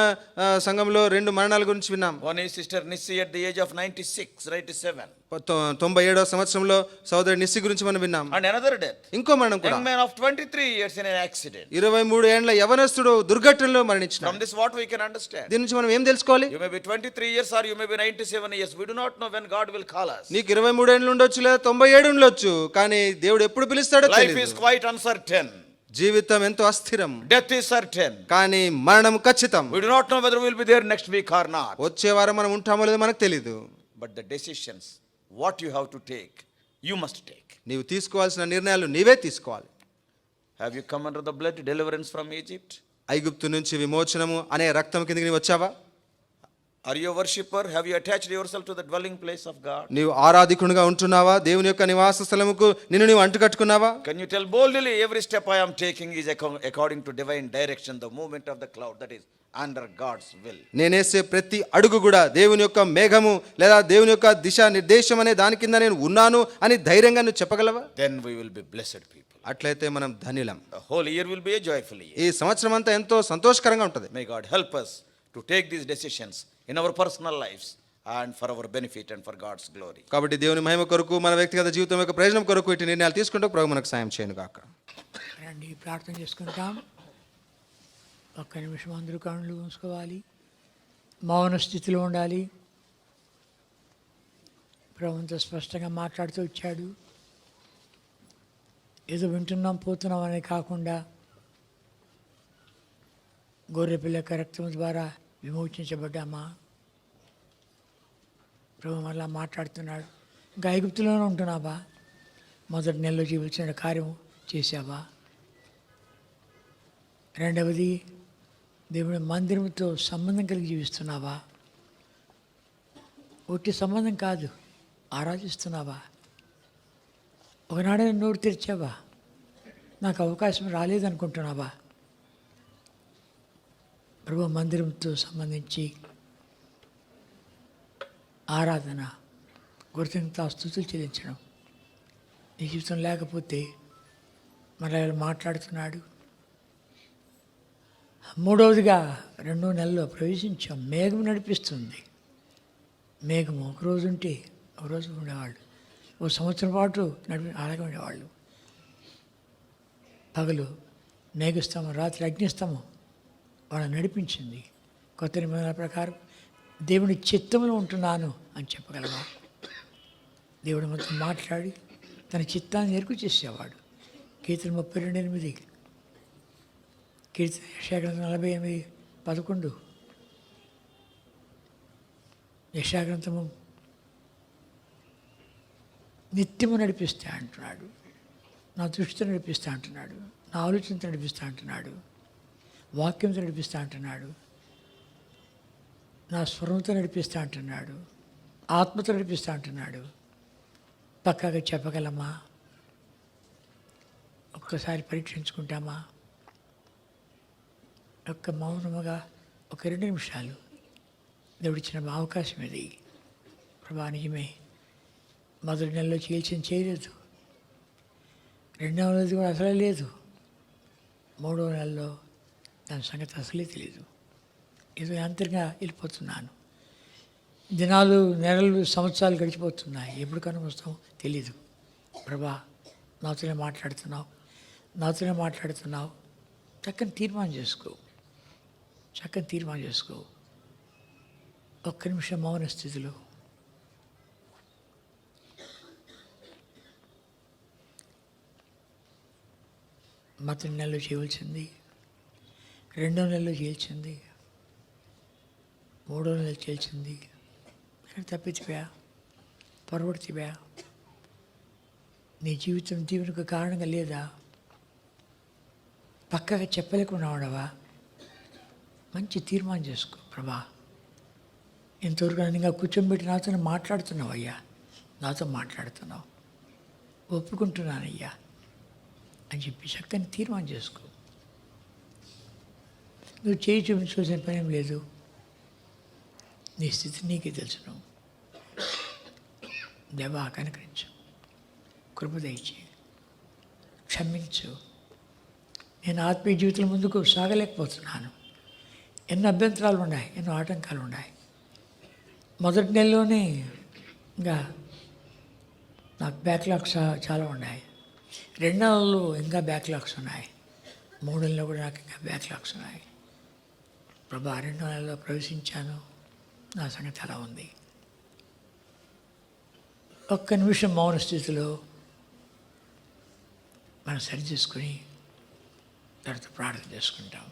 సంఘంలో 2 మరణాల గురించి విన్నాం. One is Sister Nissi at the age of 96, 97. 97వ సంవత్సరంలో సోదరి నిస్సి గురించి మనం విన్నాం. And another death. ఇంకో మరణం కూడా Young man of 23 years in an accident. 23 ఏండ్ల యవనస్తుడు దుర్ఘటనలో మరణించాడు. From this what we can understand. దీని నుంచి మనం ఏం తెలుసుకోవాలి? You may be 23 years or you may be 97 years. We do not know when God will call us. నీకు 23 ఏండ్లు ఉండొచ్చు లేదా 97 ఉండొచ్చు, కానీ దేవుడు ఎప్పుడు పిలుస్తాడో Life తెలియదు. is quite uncertain. జీవితం ఎంతో అస్థిరం, Death is certain. కానీ మరణం ఖచ్చితం. We do not know whether we will be there next week or not. వచ్చే వారం మనం ఉంటామో లేదో మనకు తెలియదు. But the decisions, what you have to take, you must take. నీవు తీసుకోవాల్సిన నిర్ణయాలు నీవే తీసుకోవాలి. Have you come under the blood deliverance from Egypt? ఐగుప్తు నుంచి విమోచనము అనే రక్తం కిందకి నీవు వచ్చావా? Are you a worshipper? Have you attached yourself to the dwelling place of God? నీవు ఆరాధికునిగా ఉంటున్నావా? దేవుని యొక్క నివాస స్థలముకు నిన్ను నీవు అంటుకట్టుకున్నావా? Can you tell boldly, every step I am taking is according to divine direction, the movement of the cloud, that is under God's will. నేనేసే ప్రతి అడుగు కూడా దేవుని యొక్క మేఘము లేదా దేవుని యొక్క దిశా నిర్దేశం అనే దాని కింద నేను ఉన్నాను అని ధైర్యంగా నువ్వు చెప్పగలవా? Then we will be blessed people. అట్లయితే మనం ధన్యులం. The whole year will be a joyful year. ఈ సంవత్సరం అంతా ఎంతో సంతోషకరంగా ఉంటుంది. May God help us to take these decisions in our personal lives and for our benefit and for God's glory. కాబట్టి దేవుని మహిమ కొరకు, మన వ్యక్తిగత జీవితం యొక్క ప్రయోజనం కొరకు ఇటు నిర్ణయాలు తీసుకుంటూ ప్రభు మనకు సాయం చేయను గాక. రండి ప్రార్థన చేసుకుంటాం. ఒక్క నిమిషం అందరూ కళ్ళు మూసుకోవాలి, మౌన స్థితిలో ఉండాలి. ప్రభుతో స్పష్టంగా మాట్లాడుతూ వచ్చాడు. ఏదో వింటున్నాం పోతున్నాం అనేది కాకుండా గొర్రెపిల్ల యొక్క రక్తం ద్వారా విమోచించబడ్డామా? ప్రభు మళ్ళా మాట్లాడుతున్నాడు. ఇంకా ఐగుప్తులోనే ఉంటున్నావా? మొదటి నెలలో జీవించిన కార్యం చేసావా? రెండవది, దేవుని మందిరంతో సంబంధం కలిగి జీవిస్తున్నావా? ఒట్టి సంబంధం కాదు, ఆరాధిస్తున్నావా? ఒకనాడే నోరు తెరిచావా? నాకు అవకాశం రాలేదనుకుంటున్నావా? ప్రభు మందిరంతో సంబంధించి ఆరాధన, కృతజ్ఞతా స్తుతులు చెల్లించడం ఈ జీవితం లేకపోతే మళ్ళీ మాట్లాడుతున్నాడు. మూడవదిగా 2వ నెలలో ప్రవేశించాం. మేఘం నడిపిస్తుంది. మేఘం ఒకరోజు ఉంటే ఒకరోజు ఉండేవాళ్ళు, ఓ సంవత్సరం పాటు అలాగే ఉండేవాళ్ళు. పగలు మేఘస్తమం, రాత్రి అగ్నిస్తమం వాళ్ళని నడిపించింది. కొత్త నిబంధనల ప్రకారం దేవుని చిత్తంలో ఉంటున్నాను అని చెప్పగలవా? దేవుడు మొత్తం మాట్లాడి తన చిత్తాన్ని ఎరుకు చేసేవాడు. కీర్తన 32:8, కీర్తన యెషయాగ్రంథం 48:11, యెషయాగ్రంథము నిత్యము నడిపిస్తా అంటున్నాడు. నా దృష్టితో నడిపిస్తా అంటున్నాడు. నా ఆలోచనతో నడిపిస్తా అంటున్నాడు. వాక్యంతో నడిపిస్తా అంటున్నాడు. నా స్వరంతో నడిపిస్తా అంటున్నాడు. ఆత్మతో నడిపిస్తా అంటున్నాడు. పక్కాగా చెప్పగలమా? ఒక్కసారి పరీక్షించుకుంటామా? ఒక్క మౌనముగా ఒక 2 నిమిషాలు దేవుడిచ్చిన అవకాశం ఇది. ప్రభా నిజమే, మొదటి నెలలో చేయలేదు, 2వ నెలది కూడా అసలే లేదు, 3వ నెలలో దాని సంగతి అసలే తెలియదు. ఏదో యాంత్రికంగా వెళ్ళిపోతున్నాను. దినాలు, నెలలు, సంవత్సరాలు గడిచిపోతున్నాయి. ఎప్పుడు కనుమొస్తామో తెలీదు. ప్రభా నాతోనే మాట్లాడుతున్నావు. చక్కని తీర్మానం చేసుకో. ఒక్క నిమిషం మౌన స్థితిలో మొదటి నెలలో చేయవలసింది, 2వ నెలలో చేయాల్సింది, 3వ నెలలో చేయాల్సింది తప్పించిపోయా, పొరబడిపోయా. నీ జీవితం దీవెనకు కారణంగా లేదా? పక్కగా చెప్పలేకుండా ఉండవా? మంచి తీర్మానం చేసుకో. ప్రభా ఇంతవరకు నన్ను ఇంకా కూర్చోబెట్టి నాతో మాట్లాడుతున్నావు అయ్యా, నాతో మాట్లాడుతున్నావు, ఒప్పుకుంటున్నానయ్యా అని చెప్పి చక్కని తీర్మానం చేసుకో. నువ్వు చేయి చూపించాల్సిన పని ఏం లేదు. నీ స్థితి నీకే తెలుసును. దేవా కనుకరించు, కృప దయచి, క్షమించు. నేను ఆత్మీయ జీవితం ముందుకు సాగలేకపోతున్నాను. ఎన్నో అభ్యంతరాలు ఉన్నాయి, ఎన్నో ఆటంకాలు ఉన్నాయి. మొదటి నెలలోనే ఇంకా నాకు బ్యాక్లాగ్స్ చాలా ఉన్నాయి. 2 నెలల్లో ఇంకా బ్యాక్లాగ్స్ ఉన్నాయి. 3 నెలల్లో కూడా నాకు ఇంకా బ్యాక్లాగ్స్ ఉన్నాయి. ప్రభా 2 నెలల్లో ప్రవేశించాను, నా సంగతి అలా ఉంది. ఒక్క నిమిషం మౌన స్థితిలో మనం సరి చేసుకుని తర్వాత ప్రార్థన చేసుకుంటాం.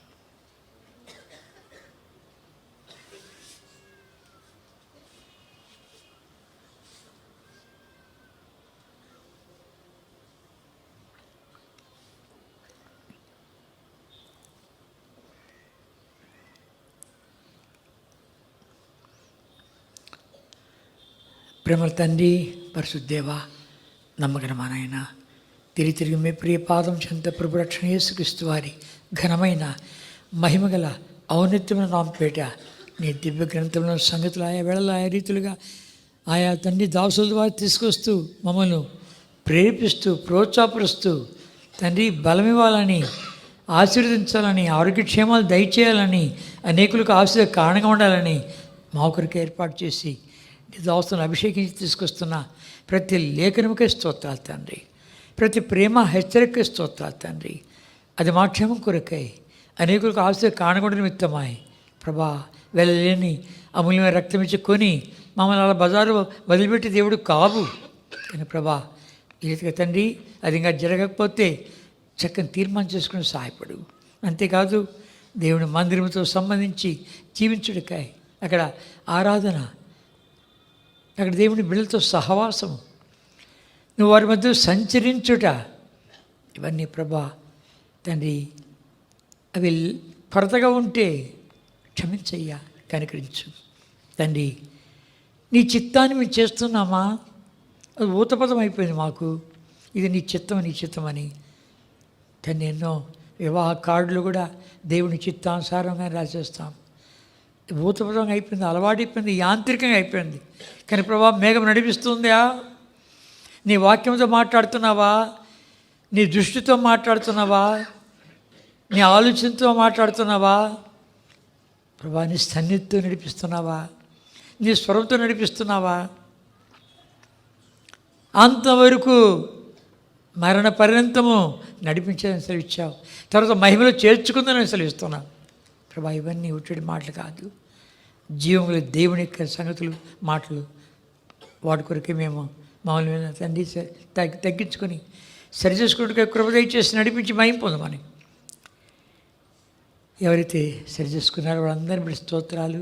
ప్రేమల తండ్రి, పరిశుద్ధదేవ, నమ్మకమైన ఆయన, తిరిగి మీ ప్రియ పాదం చెంత ప్రభు రక్షణ యేసుక్రీస్తు వారి ఘనమైన మహిమగల ఔన్నత్యమైన నామపేట నీ దివ్య గ్రంథంలో సంగతులు ఆయా వేళలో ఆయా రీతులుగా ఆయా తండ్రి దాసుల ద్వారా తీసుకొస్తూ మమ్మల్ని ప్రేరేపిస్తూ ప్రోత్సాహపరుస్తూ తండ్రి బలమివ్వాలని, ఆశీర్వదించాలని, ఆరోగ్యక్షేమాలు దయచేయాలని, అనేకులకు ఆశీర్వాద కారణంగా ఉండాలని మా ఒకరికి ఏర్పాటు చేసి నీ దాసులను అభిషేకించి తీసుకొస్తున్న ప్రతి లేఖనముకే స్తోత్రాలు తండ్రి, ప్రతి ప్రేమ హెచ్చరిక స్తోత్రాలు తండ్రి. అది మా క్షేమం కొరకై, అనేకులకు ఆశ కాణగొండ నిమిత్తమాయి ప్రభా వెళ్ళలేని అమూల్యమైన రక్తం ఇచ్చి కొని మమ్మల్ని అలా బజారు వదిలిపెట్టి దేవుడు కావు. కానీ ప్రభా ఈ రీతిగా తండ్రి అది ఇంకా జరగకపోతే చక్కని తీర్మానం చేసుకుని సహాయపడు. అంతేకాదు దేవుని మందిరంతో సంబంధించి జీవించుడికాయ, అక్కడ ఆరాధన, అక్కడ దేవుని బిడ్డలతో సహవాసము, నువ్వు వారి మధ్య సంచరించుట, ఇవన్నీ ప్రభా తండ్రి అవి కొరతగా ఉంటే క్షమించయ్యా, కనికరించు తండ్రి. నీ చిత్తాన్ని మేము చేస్తున్నామా, అది ఊతపదం అయిపోయింది మాకు, ఇది నీ చిత్తమని తండ్రి. ఎన్నో వివాహ కార్డులు కూడా దేవుని చిత్తానుసారంగా రాసేస్తాం. భూతపదంగా అయిపోయింది, అలవాటైపోయింది, యాంత్రికంగా అయిపోయింది. కానీ ప్రభా మేఘం నడిపిస్తుందా, నీ వాక్యంతో మాట్లాడుతున్నావా, నీ దృష్టితో మాట్లాడుతున్నావా, నీ ఆలోచనతో మాట్లాడుతున్నావా ప్రభా, నీ సన్నిధితో నడిపిస్తున్నావా, నీ స్వరంతో నడిపిస్తున్నావా? అంతవరకు మరణ పర్యంతము నడిపించేదని సెలవిచ్చావు, తర్వాత మహిమలో చేర్చుకుందని సెలవిస్తున్నావు ప్రభా. ఇవన్నీ ఉట్టడి మాటలు కాదు, జీవంలో దేవుని యొక్క సంగతులు, మాటలు. వాటి కొరకే మేము మామూలు తండ్రి తగ్గించుకొని సరి చేసుకుంటే కృప దయచేసి నడిపించి మహిమ పొందమని. ఎవరైతే సరి చేసుకున్నారో వాళ్ళందరినీ బట్టి స్తోత్రాలు.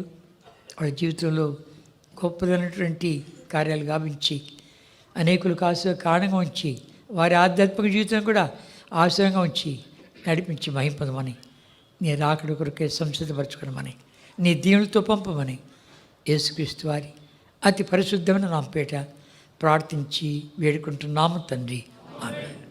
వాళ్ళ జీవితంలో గొప్పదైనటువంటి కార్యాలు గావించి అనేకులకు ఆశ కారణంగా ఉంచి వారి ఆధ్యాత్మిక జీవితం కూడా ఆశయంగా ఉంచి నడిపించి మహిమ పొందమని, నీ రాకడ కొరకే సంసిద్ధపరచుకోమని, నీ దీవులతో పంపమని యేసుక్రీస్తు వారి అతి పరిశుద్ధమైన నామపేట ప్రార్థించి వేడుకుంటున్నాము తండ్రి. ఆమేన్.